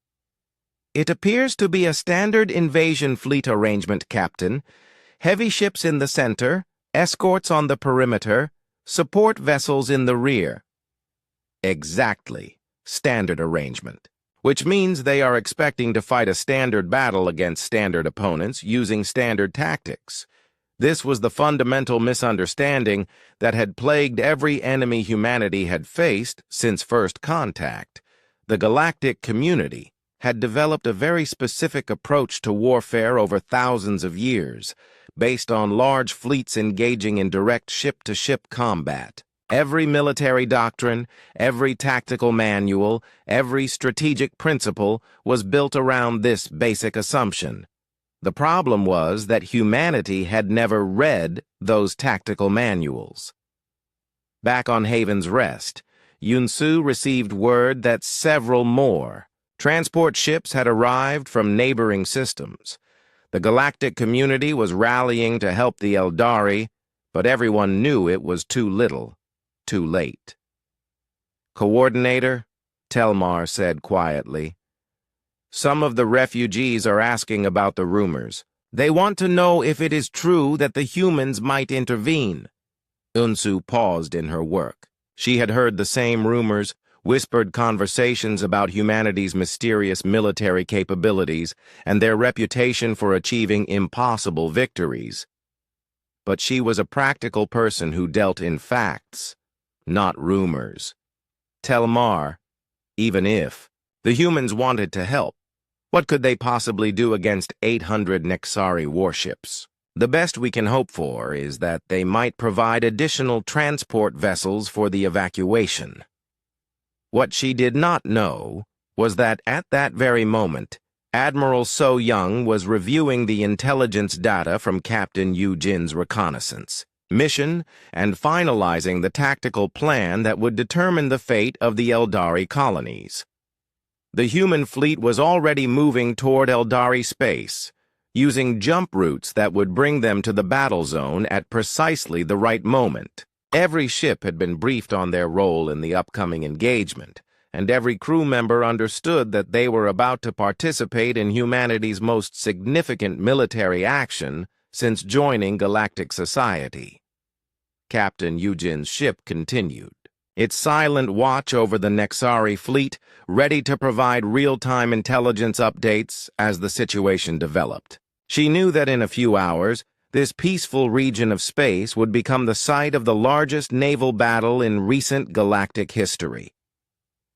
"It appears to be a standard invasion fleet arrangement, Captain. Heavy ships in the center, escorts on the perimeter, support vessels in the rear." Exactly. Standard arrangement. Which means they are expecting to fight a standard battle against standard opponents using standard tactics. This was the fundamental misunderstanding that had plagued every enemy humanity had faced since first contact. The galactic community had developed a very specific approach to warfare over thousands of years, based on large fleets engaging in direct ship-to-ship combat. Every military doctrine, every tactical manual, every strategic principle was built around this basic assumption. The problem was that humanity had never read those tactical manuals. Back on Haven's Rest, Yunsu received word that several more transport ships had arrived from neighboring systems. The galactic community was rallying to help the Eldari, but everyone knew it was too little, too late. "Coordinator," Telmar said quietly, "some of the refugees are asking about the rumors. They want to know if it is true that the humans might intervene." Unsu paused in her work. She had heard the same rumors, whispered conversations about humanity's mysterious military capabilities and their reputation for achieving impossible victories. But she was a practical person who dealt in facts, not rumors. Telmar, even if the humans wanted to help, what could they possibly do against 800 Nexari warships? The best we can hope for is that they might provide additional transport vessels for the evacuation. What she did not know was that at that very moment, Admiral So Young was reviewing the intelligence data from Captain Yu Jin's reconnaissance mission and finalizing the tactical plan that would determine the fate of the Eldari colonies. The human fleet was already moving toward Eldari space, using jump routes that would bring them to the battle zone at precisely the right moment. Every ship had been briefed on their role in the upcoming engagement, and every crew member understood that they were about to participate in humanity's most significant military action since joining galactic society. Captain Yujin's ship continued, its silent watch over the Nexari fleet, ready to provide real-time intelligence updates as the situation developed. She knew that in a few hours, this peaceful region of space would become the site of the largest naval battle in recent galactic history.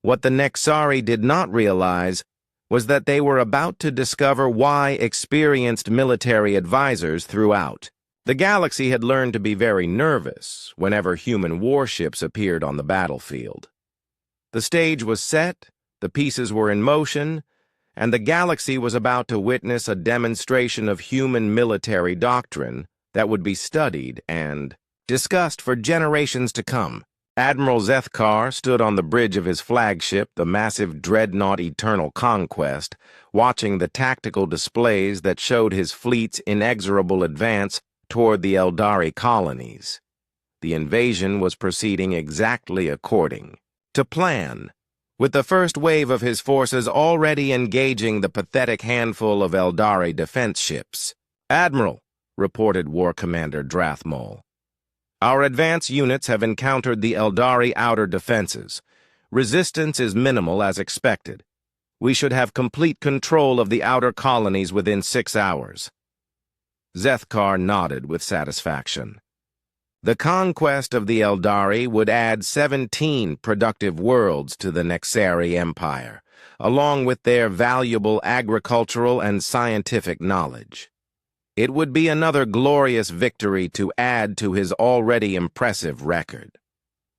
What the Nexari did not realize was that they were about to discover why experienced military advisors throughout the galaxy had learned to be very nervous whenever human warships appeared on the battlefield. The stage was set, the pieces were in motion, and the galaxy was about to witness a demonstration of human military doctrine that would be studied and discussed for generations to come. Admiral Zethkar stood on the bridge of his flagship, the massive dreadnought Eternal Conquest, watching the tactical displays that showed his fleet's inexorable advance toward the Eldari colonies. The invasion was proceeding exactly according to plan, with the first wave of his forces already engaging the pathetic handful of Eldari defense ships. "Admiral," reported War Commander Drathmol, "our advance units have encountered the Eldari outer defenses. Resistance is minimal as expected. We should have complete control of the outer colonies within 6 hours." Zethkar nodded with satisfaction. The conquest of the Eldari would add 17 productive worlds to the Nexari Empire, along with their valuable agricultural and scientific knowledge. It would be another glorious victory to add to his already impressive record.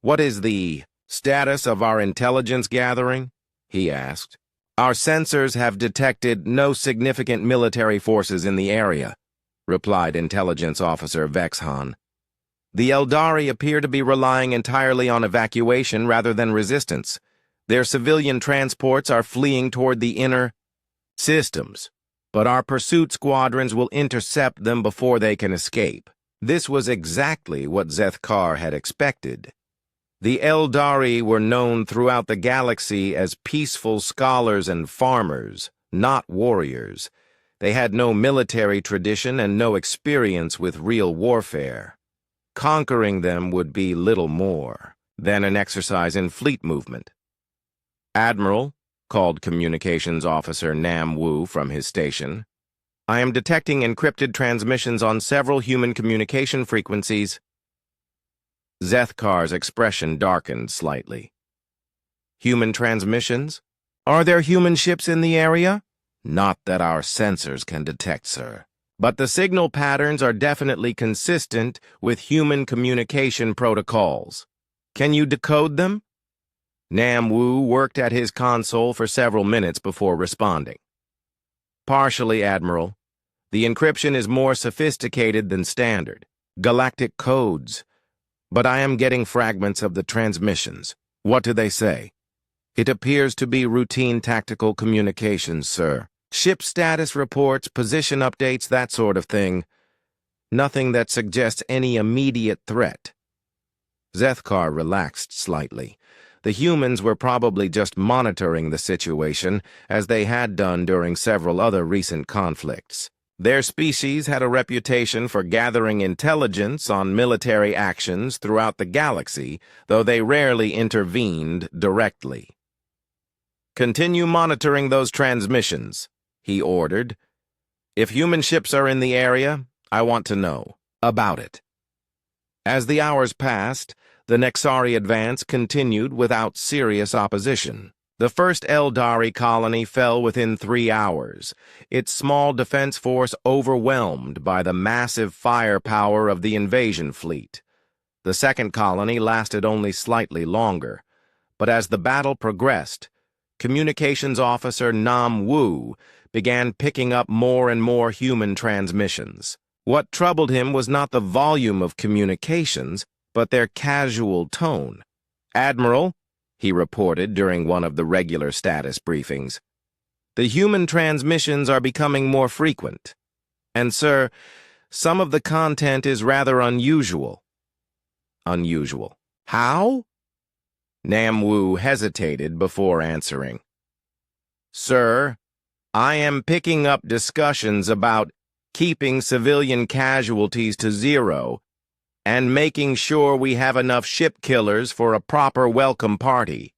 "What is the status of our intelligence gathering?" he asked. "Our sensors have detected no significant military forces in the area," replied Intelligence Officer Vexhan. "The Eldari appear to be relying entirely on evacuation rather than resistance. Their civilian transports are fleeing toward the inner systems, but our pursuit squadrons will intercept them before they can escape." This was exactly what Zethkar had expected. The Eldari were known throughout the galaxy as peaceful scholars and farmers, not warriors. They had no military tradition and no experience with real warfare. Conquering them would be little more than an exercise in fleet movement. "Admiral," called Communications Officer Nam Wu from his station, "I am detecting encrypted transmissions on several human communication frequencies." Zethkar's expression darkened slightly. "Human transmissions? Are there human ships in the area?" "Not that our sensors can detect, sir. But the signal patterns are definitely consistent with human communication protocols. Can you decode them?" Nam Wu worked at his console for several minutes before responding. "Partially, Admiral. The encryption is more sophisticated than standard. Galactic codes. But I am getting fragments of the transmissions. What do they say?" "It appears to be routine tactical communications, sir. Ship status reports, position updates, that sort of thing. Nothing that suggests any immediate threat." Zethkar relaxed slightly. The humans were probably just monitoring the situation, as they had done during several other recent conflicts. Their species had a reputation for gathering intelligence on military actions throughout the galaxy, though they rarely intervened directly. "Continue monitoring those transmissions," he ordered. "If human ships are in the area, I want to know about it." As the hours passed, the Nexari advance continued without serious opposition. The first Eldari colony fell within 3 hours, its small defense force overwhelmed by the massive firepower of the invasion fleet. The second colony lasted only slightly longer, but as the battle progressed, Communications Officer Nam Wu began picking up more and more human transmissions. What troubled him was not the volume of communications, but their casual tone. "Admiral," he reported during one of the regular status briefings, "the human transmissions are becoming more frequent. And, sir, some of the content is rather unusual." "Unusual? How?" Nam Wu hesitated before answering. "Sir, I am picking up discussions about keeping civilian casualties to 0 and making sure we have enough ship killers for a proper welcome party.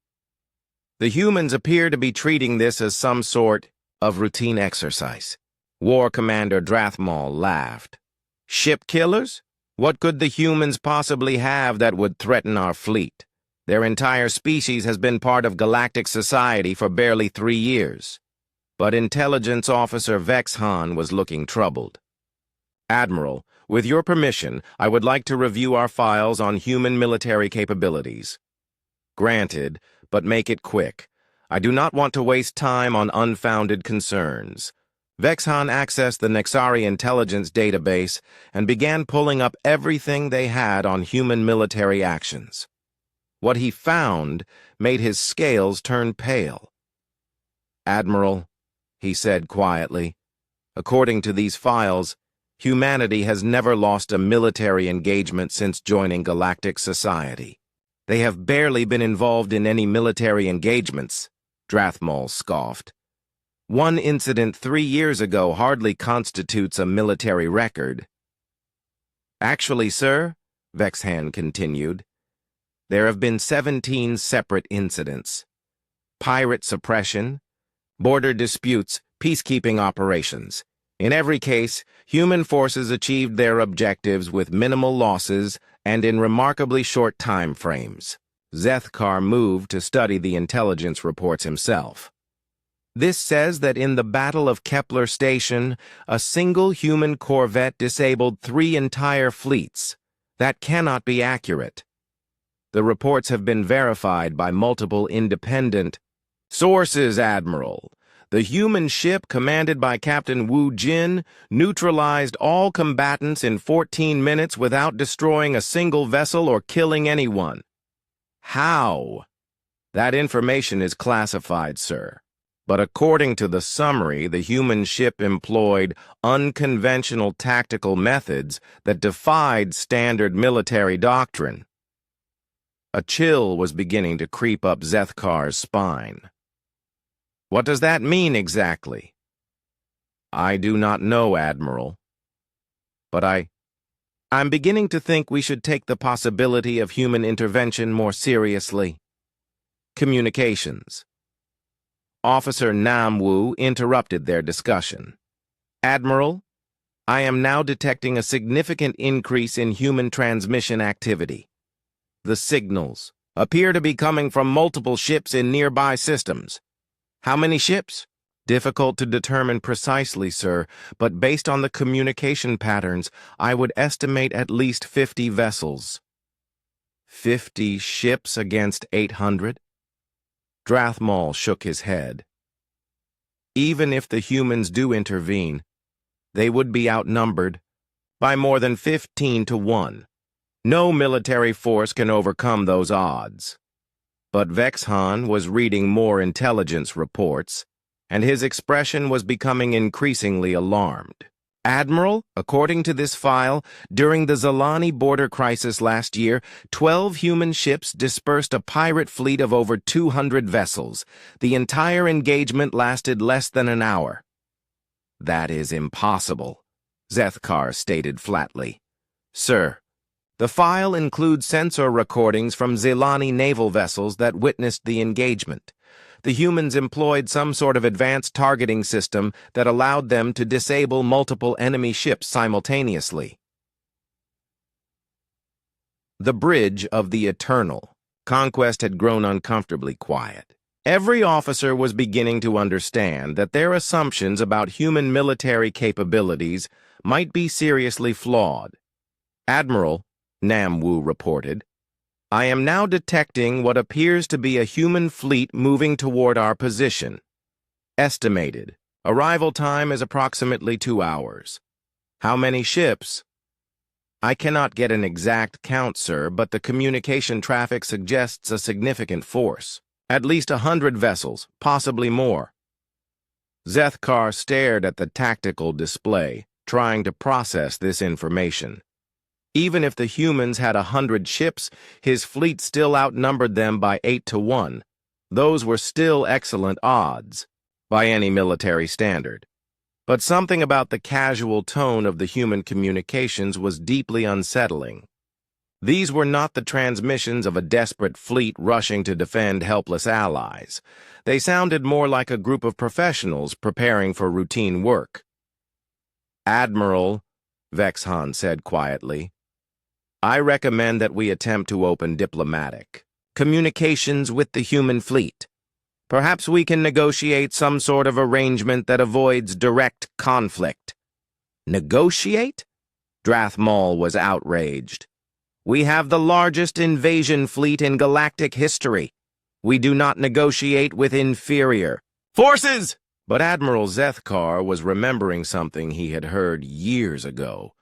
The humans appear to be treating this as some sort of routine exercise." War Commander Drathmal laughed. "Ship killers? What could the humans possibly have that would threaten our fleet? Their entire species has been part of galactic society for barely 3 years." But Intelligence Officer Vexhan was looking troubled. "Admiral, with your permission, I would like to review our files on human military capabilities." "Granted, but make it quick. I do not want to waste time on unfounded concerns." Vexhan accessed the Nexari intelligence database and began pulling up everything they had on human military actions. What he found made his scales turn pale. "Admiral," he said quietly, "according to these files, humanity has never lost a military engagement since joining galactic society." "They have barely been involved in any military engagements," Drathmal scoffed. "One incident 3 years ago hardly constitutes a military record." "Actually, sir," Vexhan continued, "there have been 17 separate incidents. Pirate suppression, border disputes, peacekeeping operations. In every case, human forces achieved their objectives with minimal losses and in remarkably short time frames." Zethkar moved to study the intelligence reports himself. "This says that in the Battle of Kepler Station, a single human corvette disabled 3 entire fleets. That cannot be accurate. The reports have been verified by multiple independent sources, Admiral. The human ship, commanded by Captain Wu Jin, neutralized all combatants in 14 minutes without destroying a single vessel or killing anyone." "How?" "That information is classified, sir. But according to the summary, the human ship employed unconventional tactical methods that defied standard military doctrine." A chill was beginning to creep up Zethkar's spine. "What does that mean exactly?" "I do not know, Admiral. But I'm beginning to think we should take the possibility of human intervention more seriously." Communications. Officer Namwu interrupted their discussion. "Admiral, I am now detecting a significant increase in human transmission activity. The signals appear to be coming from multiple ships in nearby systems." "How many ships?" "Difficult to determine precisely, sir, but based on the communication patterns, I would estimate at least 50 vessels." 50 ships against 800? Drathmal shook his head. "Even if the humans do intervene, they would be outnumbered by more than 15 to 1. No military force can overcome those odds." But Vexhan was reading more intelligence reports, and his expression was becoming increasingly alarmed. "Admiral, according to this file, during the Zalani border crisis last year, 12 human ships dispersed a pirate fleet of over 200 vessels. The entire engagement lasted less than an hour." "That is impossible," Zethkar stated flatly. "Sir, the file includes sensor recordings from Zilani naval vessels that witnessed the engagement. The humans employed some sort of advanced targeting system that allowed them to disable multiple enemy ships simultaneously." The Bridge of the Eternal. Conquest had grown uncomfortably quiet. Every officer was beginning to understand that their assumptions about human military capabilities might be seriously flawed. "Admiral," Namwu reported, "I am now detecting what appears to be a human fleet moving toward our position. Estimated. Arrival time is approximately 2 hours. How many ships?" "I cannot get an exact count, sir, but the communication traffic suggests a significant force. At least 100 vessels, possibly more." Zethkar stared at the tactical display, trying to process this information. Even if the humans had 100 ships, his fleet still outnumbered them by 8 to 1. Those were still excellent odds, by any military standard. But something about the casual tone of the human communications was deeply unsettling. These were not the transmissions of a desperate fleet rushing to defend helpless allies. They sounded more like a group of professionals preparing for routine work. "Admiral," Vexhan said quietly, "I recommend that we attempt to open diplomatic communications with the human fleet. Perhaps we can negotiate some sort of arrangement that avoids direct conflict." "Negotiate?" Drathmal was outraged. "We have the largest invasion fleet in galactic history. We do not negotiate with inferior forces." But Admiral Zethkar was remembering something he had heard years ago.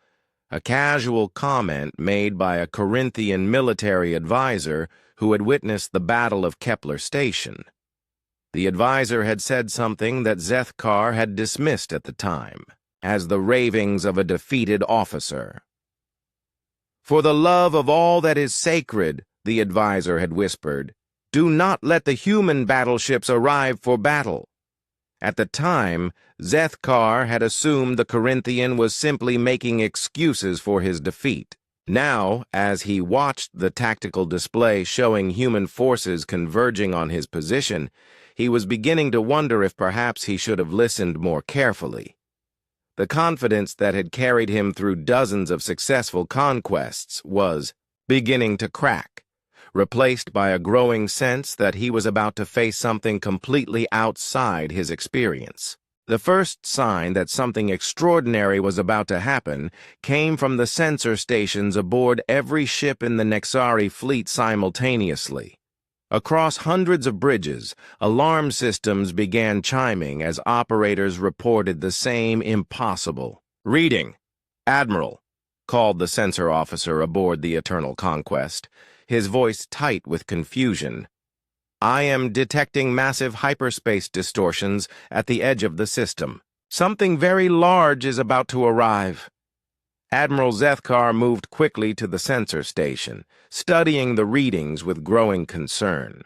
A casual comment made by a Corinthian military advisor who had witnessed the Battle of Kepler Station. The advisor had said something that Zethkar had dismissed at the time, as the ravings of a defeated officer. "For the love of all that is sacred," the advisor had whispered, "do not let the human battleships arrive for battle." At the time, Zethkar had assumed the Corinthian was simply making excuses for his defeat. Now, as he watched the tactical display showing human forces converging on his position, he was beginning to wonder if perhaps he should have listened more carefully. The confidence that had carried him through dozens of successful conquests was beginning to crack, replaced by a growing sense that he was about to face something completely outside his experience. The first sign that something extraordinary was about to happen came from the sensor stations aboard every ship in the Nexari fleet simultaneously. Across hundreds of bridges, alarm systems began chiming as operators reported the same impossible. "Reading, Admiral," called the sensor officer aboard the Eternal Conquest, his voice tight with confusion. "I am detecting massive hyperspace distortions at the edge of the system. Something very large is about to arrive." Admiral Zethkar moved quickly to the sensor station, studying the readings with growing concern.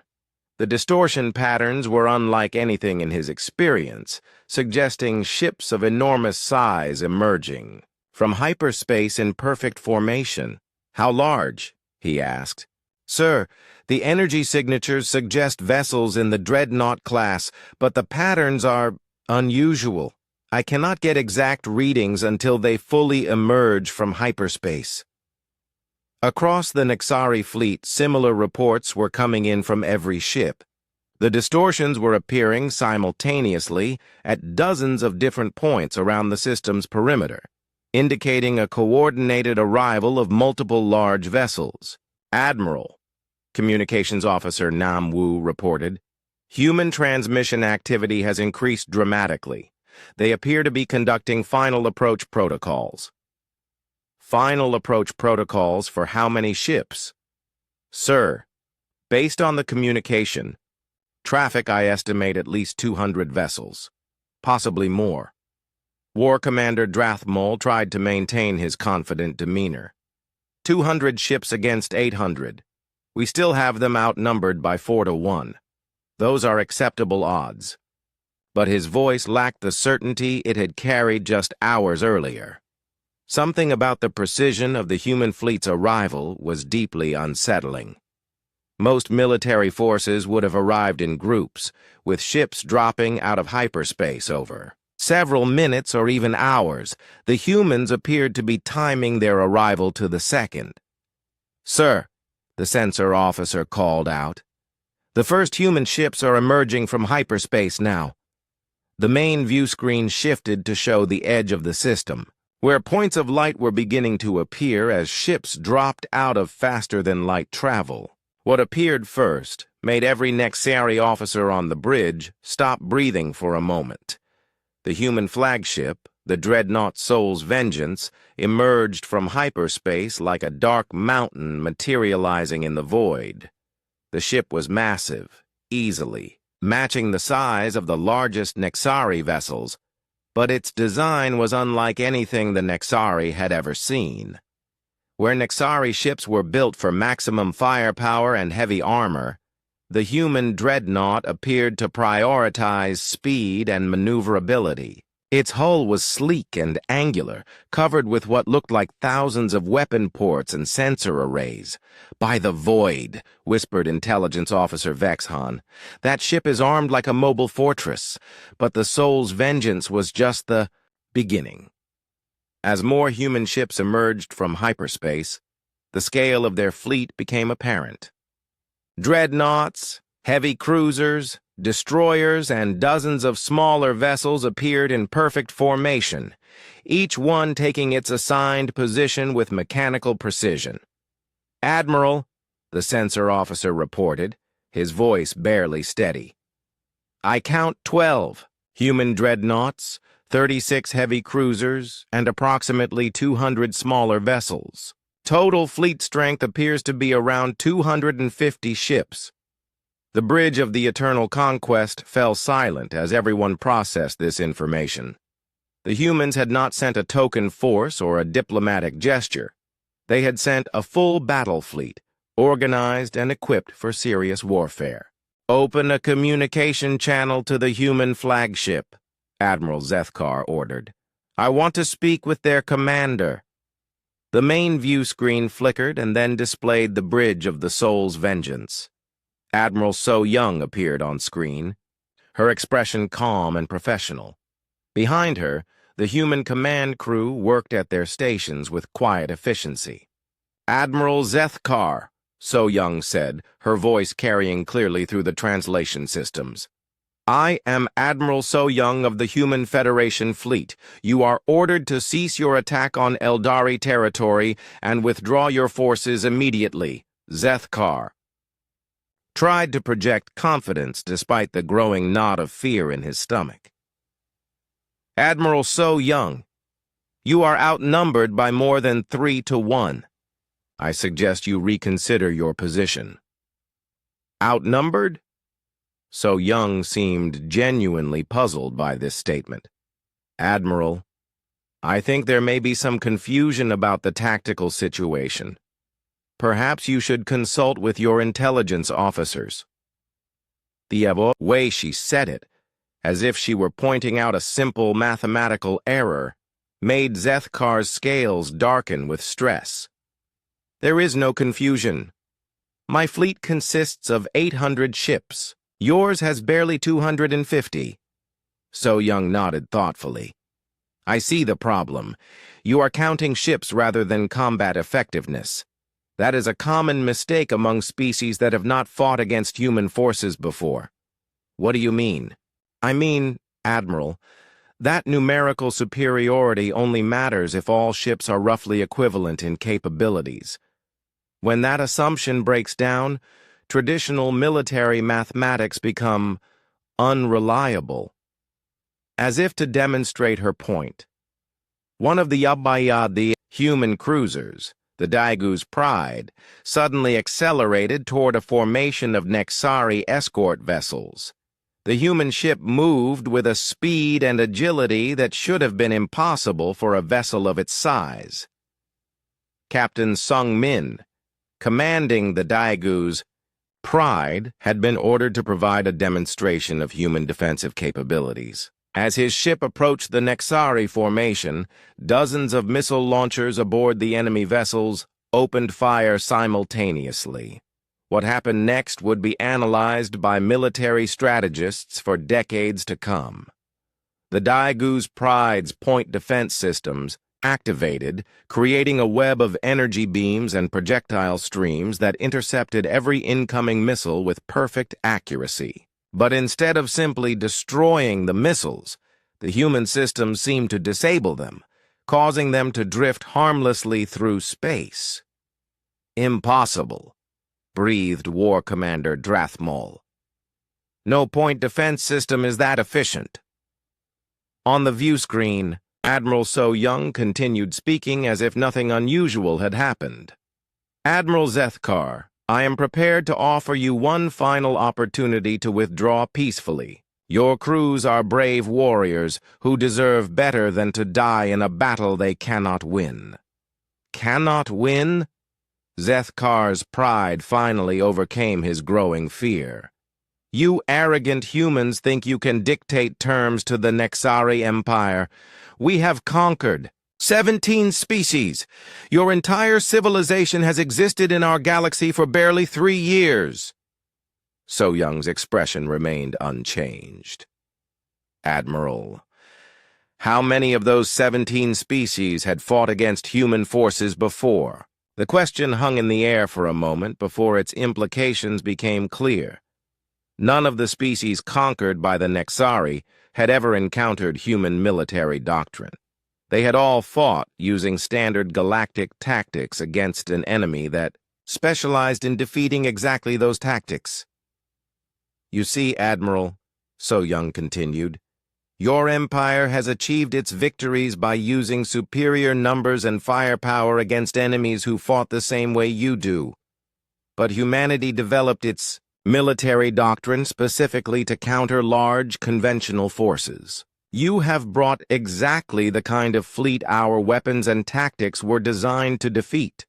The distortion patterns were unlike anything in his experience, suggesting ships of enormous size emerging from hyperspace in perfect formation. "How large?" he asked. "Sir, the energy signatures suggest vessels in the Dreadnought class, but the patterns are unusual. I cannot get exact readings until they fully emerge from hyperspace." Across the Nexari fleet, similar reports were coming in from every ship. The distortions were appearing simultaneously at dozens of different points around the system's perimeter, indicating a coordinated arrival of multiple large vessels. "Admiral," Communications Officer Nam Wu reported, "human transmission activity has increased dramatically. They appear to be conducting final approach protocols." "Final approach protocols for how many ships?" "Sir, based on the communication, traffic I estimate at least 200 vessels, possibly more." War Commander Drathmol tried to maintain his confident demeanor. 200 ships against 800. We still have them outnumbered by 4-1. Those are acceptable odds. But his voice lacked the certainty it had carried just hours earlier. Something about the precision of the human fleet's arrival was deeply unsettling. Most military forces would have arrived in groups, with ships dropping out of hyperspace over several minutes or even hours. The humans appeared to be timing their arrival to the second. "Sir," the sensor officer called out, "the first human ships are emerging from hyperspace now." The main view screen shifted to show the edge of the system, where points of light were beginning to appear as ships dropped out of faster-than-light travel. What appeared first made every Nexari officer on the bridge stop breathing for a moment. The human flagship, the Dreadnought Soul's Vengeance, emerged from hyperspace like a dark mountain materializing in the void. The ship was massive, easily matching the size of the largest Nexari vessels, but its design was unlike anything the Nexari had ever seen. Where Nexari ships were built for maximum firepower and heavy armor, the human dreadnought appeared to prioritize speed and maneuverability. Its hull was sleek and angular, covered with what looked like thousands of weapon ports and sensor arrays. "By the void," whispered Intelligence Officer Vexhan. "That ship is armed like a mobile fortress, but the Soul's Vengeance was just the beginning." As more human ships emerged from hyperspace, the scale of their fleet became apparent. Dreadnoughts, heavy cruisers, destroyers, and dozens of smaller vessels appeared in perfect formation, each one taking its assigned position with mechanical precision. "Admiral," the sensor officer reported, his voice barely steady, "I count 12 human dreadnoughts, 36 heavy cruisers, and approximately 200 smaller vessels. Total fleet strength appears to be around 250 ships." The bridge of the Eternal Conquest fell silent as everyone processed this information. The humans had not sent a token force or a diplomatic gesture. They had sent a full battle fleet, organized and equipped for serious warfare. "Open a communication channel to the human flagship," Admiral Zethkar ordered. "I want to speak with their commander." The main view screen flickered and then displayed the bridge of the Soul's Vengeance. Admiral So Young appeared on screen, her expression calm and professional. Behind her, the human command crew worked at their stations with quiet efficiency. "Admiral Zethkar," So Young said, her voice carrying clearly through the translation systems. "I am Admiral So Young of the Human Federation Fleet. You are ordered to cease your attack on Eldari territory and withdraw your forces immediately. Zethkar." Tried to project confidence despite the growing knot of fear in his stomach. "Admiral So Young, you are outnumbered by more than 3-1. I suggest you reconsider your position." "Outnumbered?" So Young seemed genuinely puzzled by this statement. "Admiral, I think there may be some confusion about the tactical situation. Perhaps you should consult with your intelligence officers. The way she said it, as if she were pointing out a simple mathematical error, made Zethkar's scales darken with stress. There is no confusion. My fleet consists of 800 ships. Yours has barely 250. So Young nodded thoughtfully. I see the problem. You are counting ships rather than combat effectiveness. That is a common mistake among species that have not fought against human forces before. What do you mean? I mean, Admiral, that numerical superiority only matters if all ships are roughly equivalent in capabilities. When that assumption breaks down, traditional military mathematics become unreliable. As if to demonstrate her point, one of the human cruisers, the Daigu's Pride, suddenly accelerated toward a formation of Nexari escort vessels. The human ship moved with a speed and agility that should have been impossible for a vessel of its size. Captain Sung Min, commanding the Daigu's Pride, had been ordered to provide a demonstration of human defensive capabilities. As his ship approached the Nexari formation, dozens of missile launchers aboard the enemy vessels opened fire simultaneously. What happened next would be analyzed by military strategists for decades to come. The Daigu's Pride's point defense systems activated, creating a web of energy beams and projectile streams that intercepted every incoming missile with perfect accuracy. But instead of simply destroying the missiles, the human systems seemed to disable them, causing them to drift harmlessly through space. Impossible, breathed War Commander Drathmol. No point defense system is that efficient. On the view screen, Admiral So Young continued speaking as if nothing unusual had happened. Admiral Zethkar, I am prepared to offer you one final opportunity to withdraw peacefully. Your crews are brave warriors who deserve better than to die in a battle they cannot win. Cannot win? Zethkar's pride finally overcame his growing fear. You arrogant humans think you can dictate terms to the Nexari Empire. We have conquered 17 species. Your entire civilization has existed in our galaxy for barely 3 years. So Young's expression remained unchanged. Admiral, how many of those 17 species had fought against human forces before? The question hung in the air for a moment before its implications became clear. None of the species conquered by the Nexari had ever encountered human military doctrine. They had all fought using standard galactic tactics against an enemy that specialized in defeating exactly those tactics. You see, Admiral, So Young continued, your empire has achieved its victories by using superior numbers and firepower against enemies who fought the same way you do. But humanity developed its military doctrine specifically to counter large conventional forces. You have brought exactly the kind of fleet our weapons and tactics were designed to defeat.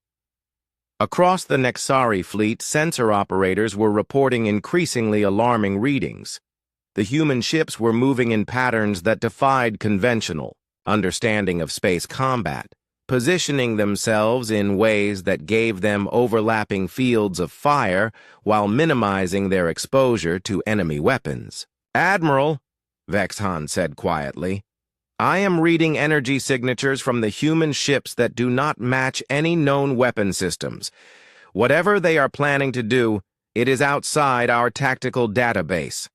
Across the Nexari fleet, sensor operators were reporting increasingly alarming readings. The human ships were moving in patterns that defied conventional understanding of space combat, positioning themselves in ways that gave them overlapping fields of fire while minimizing their exposure to enemy weapons. Admiral, Vexhan said quietly, I am reading energy signatures from the human ships that do not match any known weapon systems. Whatever they are planning to do, it is outside our tactical database.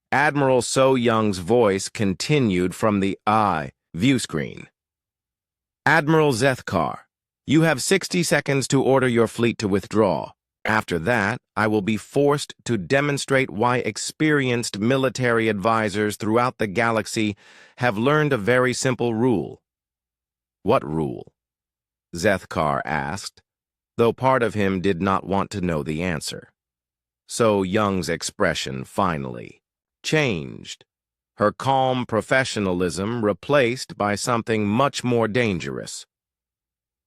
Admiral So Young's voice continued from the view screen. Admiral Zethkar, you have 60 seconds to order your fleet to withdraw. After that, I will be forced to demonstrate why experienced military advisors throughout the galaxy have learned a very simple rule. What rule? Zethkar asked, though part of him did not want to know the answer. So Young's expression finally changed. her calm professionalism replaced by something much more dangerous.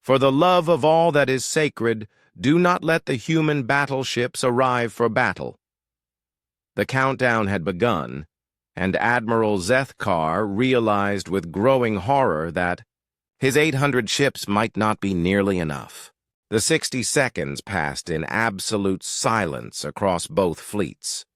For the love of all that is sacred, do not let the human battleships arrive for battle. The countdown had begun, and Admiral Zethkar realized with growing horror that his 800 ships might not be nearly enough. The 60 seconds passed in absolute silence across both fleets.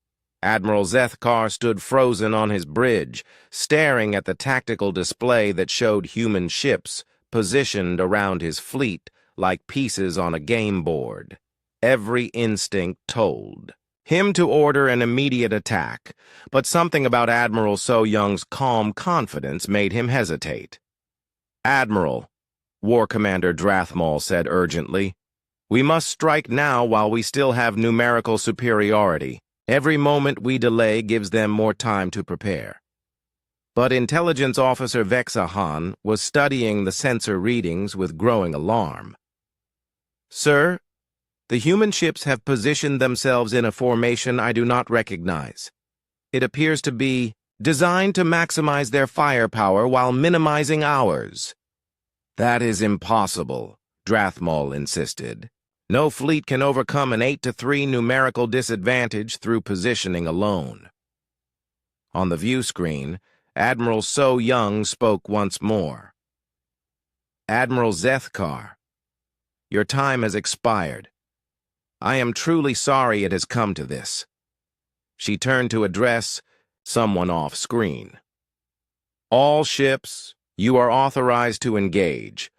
Admiral Zethkar stood frozen on his bridge, staring at the tactical display that showed human ships positioned around his fleet like pieces on a game board. Every instinct told him to order an immediate attack, but something about Admiral So-Young's calm confidence made him hesitate. "Admiral," War Commander Drathmol said urgently, "we must strike now while we still have numerical superiority. Every moment we delay gives them more time to prepare." But Intelligence Officer Vexahan was studying the sensor readings with growing alarm. "Sir, the human ships have positioned themselves in a formation I do not recognize. It appears to be designed to maximize their firepower while minimizing ours." "That is impossible," Drathmol insisted. "No fleet can overcome an 8-3 numerical disadvantage through positioning alone." On the view screen, Admiral So-Young spoke once more. "Admiral Zethkar, your time has expired. I am truly sorry it has come to this." She turned to address someone off-screen. "All ships, you are authorized to engage.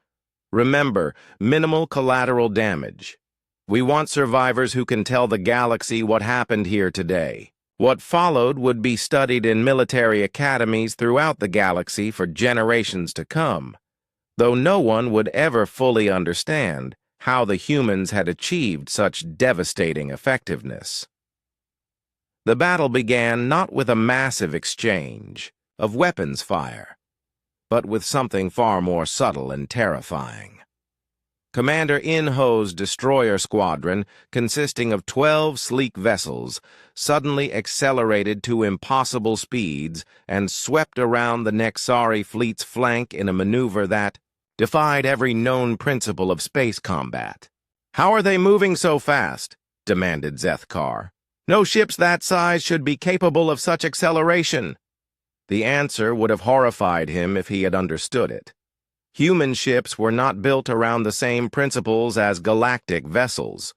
Remember, minimal collateral damage. We want survivors who can tell the galaxy what happened here today. What followed would be studied in military academies throughout the galaxy for generations to come, though no one would ever fully understand how the humans had achieved such devastating effectiveness." The battle began not with a massive exchange of weapons fire, but with something far more subtle and terrifying. Commander In-Ho's destroyer squadron, consisting of 12 sleek vessels, suddenly accelerated to impossible speeds and swept around the Nexari fleet's flank in a maneuver that defied every known principle of space combat. "How are they moving so fast?" demanded Zethkar. "No ships that size should be capable of such acceleration." The answer would have horrified him if he had understood it. Human ships were not built around the same principles as galactic vessels.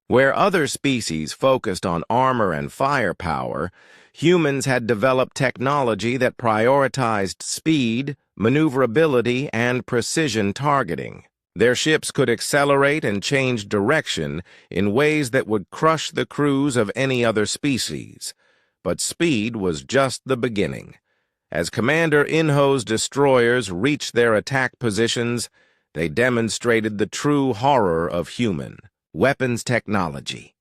Where other species focused on armor and firepower, humans had developed technology that prioritized speed, maneuverability, and precision targeting. Their ships could accelerate and change direction in ways that would crush the crews of any other species. But speed was just the beginning. As Commander In-Ho's destroyers reached their attack positions, they demonstrated the true horror of human weapons technology.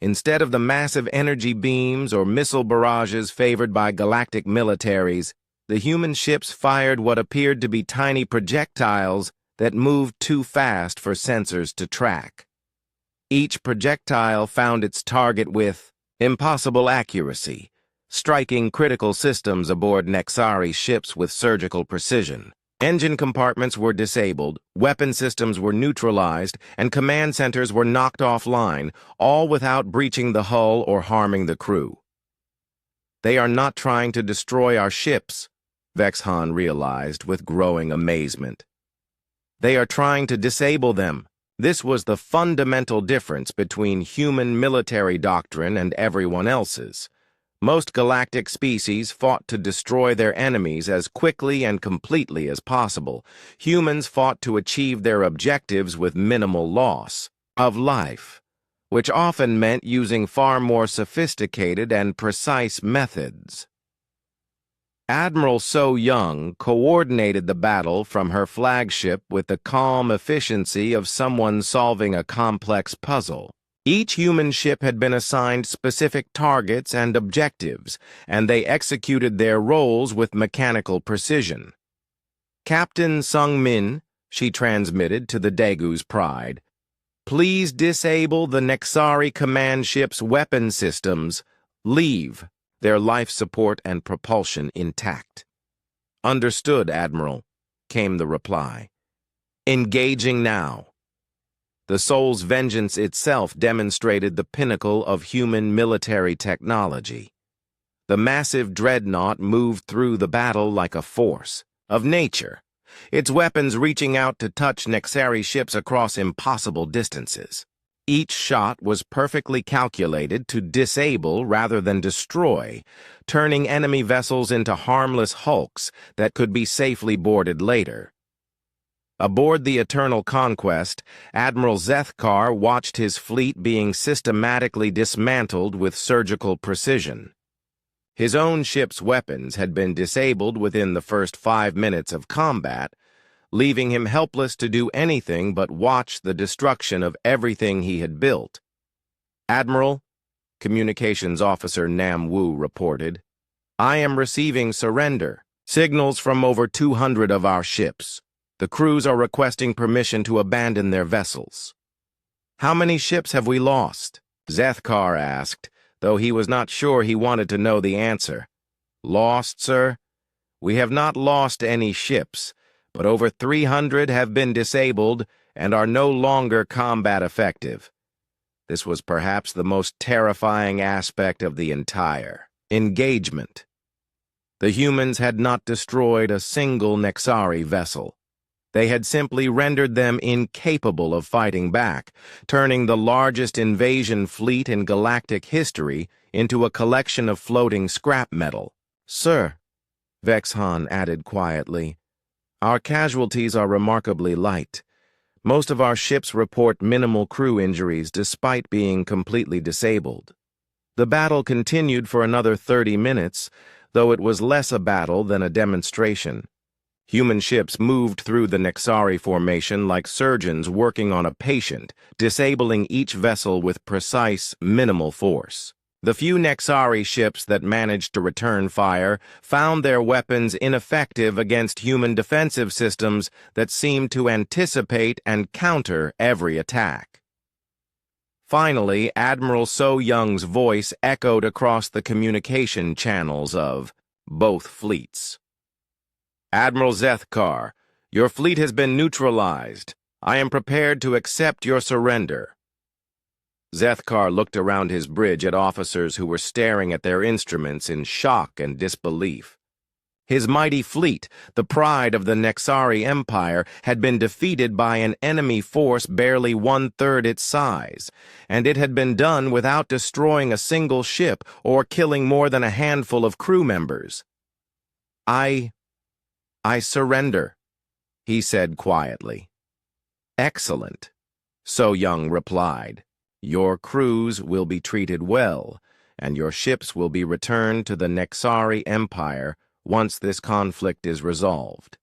Instead of the massive energy beams or missile barrages favored by galactic militaries, the human ships fired what appeared to be tiny projectiles that moved too fast for sensors to track. Each projectile found its target with impossible accuracy, striking critical systems aboard Nexari ships with surgical precision. Engine compartments were disabled, weapon systems were neutralized, and command centers were knocked offline, all without breaching the hull or harming the crew. "They are not trying to destroy our ships," Vexhan realized with growing amazement. "They are trying to disable them." This was the fundamental difference between human military doctrine and everyone else's. Most galactic species fought to destroy their enemies as quickly and completely as possible. Humans fought to achieve their objectives with minimal loss of life, which often meant using far more sophisticated and precise methods. Admiral So-Young coordinated the battle from her flagship with the calm efficiency of someone solving a complex puzzle. Each human ship had been assigned specific targets and objectives, and they executed their roles with mechanical precision. "Captain Sung-Min," she transmitted to the Daegu's Pride, "please disable the Nexari command ship's weapon systems. Leave." their life support and propulsion intact. "Understood, Admiral," came the reply. "Engaging now." The Soul's vengeance itself demonstrated the pinnacle of human military technology. The massive dreadnought moved through the battle like a force of nature, its weapons reaching out to touch Nexari ships across impossible distances. Each shot was perfectly calculated to disable rather than destroy, turning enemy vessels into harmless hulks that could be safely boarded later. Aboard the Eternal Conquest, Admiral Zethkar watched his fleet being systematically dismantled with surgical precision. His own ship's weapons had been disabled within the first 5 minutes of combat, leaving him helpless to do anything but watch the destruction of everything he had built. "Admiral," Communications Officer Nam Wu reported, "I am receiving surrender signals from over 200 of our ships. The crews are requesting permission to abandon their vessels." "How many ships have we lost?" Zethkar asked, though he was not sure he wanted to know the answer. "Lost, sir? We have not lost any ships, but over 300 have been disabled and are no longer combat effective." This was perhaps the most terrifying aspect of the entire engagement. The humans had not destroyed a single Nexari vessel. They had simply rendered them incapable of fighting back, turning the largest invasion fleet in galactic history into a collection of floating scrap metal. "Sir," Vexhan added quietly, "our casualties are remarkably light. Most of our ships report minimal crew injuries despite being completely disabled." The battle continued for another 30 minutes, though it was less a battle than a demonstration. Human ships moved through the Nexari formation like surgeons working on a patient, disabling each vessel with precise, minimal force. The few Nexari ships that managed to return fire found their weapons ineffective against human defensive systems that seemed to anticipate and counter every attack. Finally, Admiral So Young's voice echoed across the communication channels of both fleets. "Admiral Zethkar, your fleet has been neutralized. I am prepared to accept your surrender." Zethkar looked around his bridge at officers who were staring at their instruments in shock and disbelief. His mighty fleet, the pride of the Nexari Empire, had been defeated by an enemy force barely 1/3 its size, and it had been done without destroying a single ship or killing more than a handful of crew members. I surrender," he said quietly. "Excellent," So Young replied. "Your crews will be treated well, and your ships will be returned to the Nexari Empire once this conflict is resolved.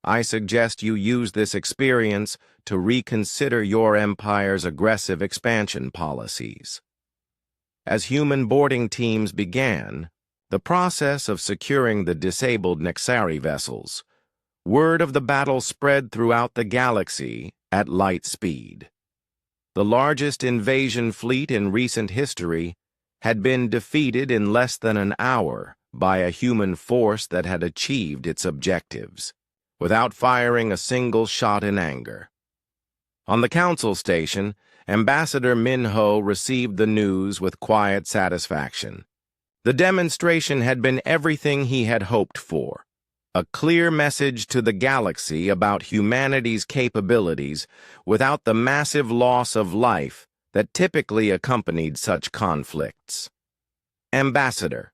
I suggest you use this experience to reconsider your empire's aggressive expansion policies." As human boarding teams began the process of securing the disabled Nexari vessels, word of the battle spread throughout the galaxy at light speed. The largest invasion fleet in recent history had been defeated in less than an hour by a human force that had achieved its objectives, without firing a single shot in anger. On the council station, Ambassador Minho received the news with quiet satisfaction. The demonstration had been everything he had hoped for. A clear message to the galaxy about humanity's capabilities without the massive loss of life that typically accompanied such conflicts. "Ambassador,"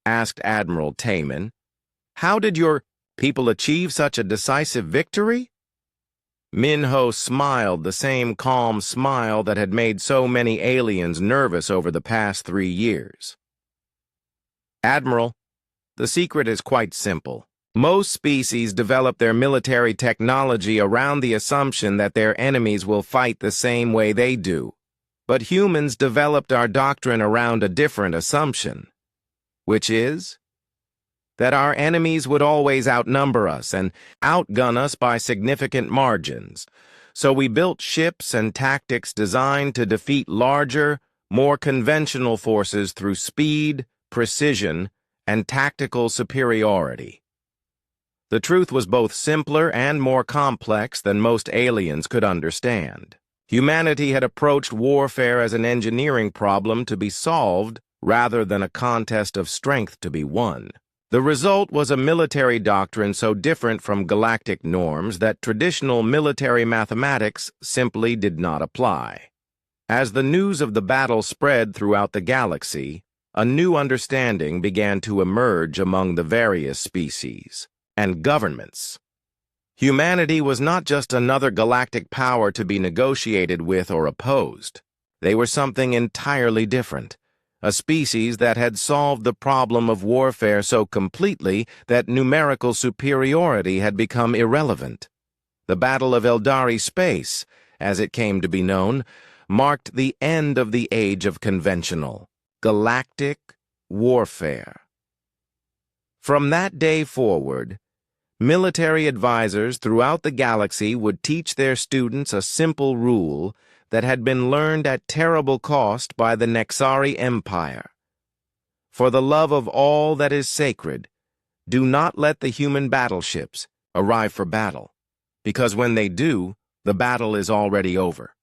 asked Admiral Taman, "how did your people achieve such a decisive victory?" Minho smiled the same calm smile that had made so many aliens nervous over the past 3 years. "Admiral, the secret is quite simple. Most species develop their military technology around the assumption that their enemies will fight the same way they do. But humans developed our doctrine around a different assumption, which is that our enemies would always outnumber us and outgun us by significant margins. So we built ships and tactics designed to defeat larger, more conventional forces through speed, precision, and tactical superiority. The truth was both simpler and more complex than most aliens could understand. Humanity had approached warfare as an engineering problem to be solved rather than a contest of strength to be won. The result was a military doctrine so different from galactic norms that traditional military mathematics simply did not apply. As the news of the battle spread throughout the galaxy, a new understanding began to emerge among the various species and governments. Humanity was not just another galactic power to be negotiated with or opposed. They were something entirely different. A species that had solved the problem of warfare so completely that numerical superiority had become irrelevant. The Battle of Eldari Space, as it came to be known, marked the end of the age of conventional, galactic warfare. From that day forward, military advisors throughout the galaxy would teach their students a simple rule that had been learned at terrible cost by the Nexari Empire. For the love of all that is sacred, do not let the human battleships arrive for battle, because when they do, the battle is already over.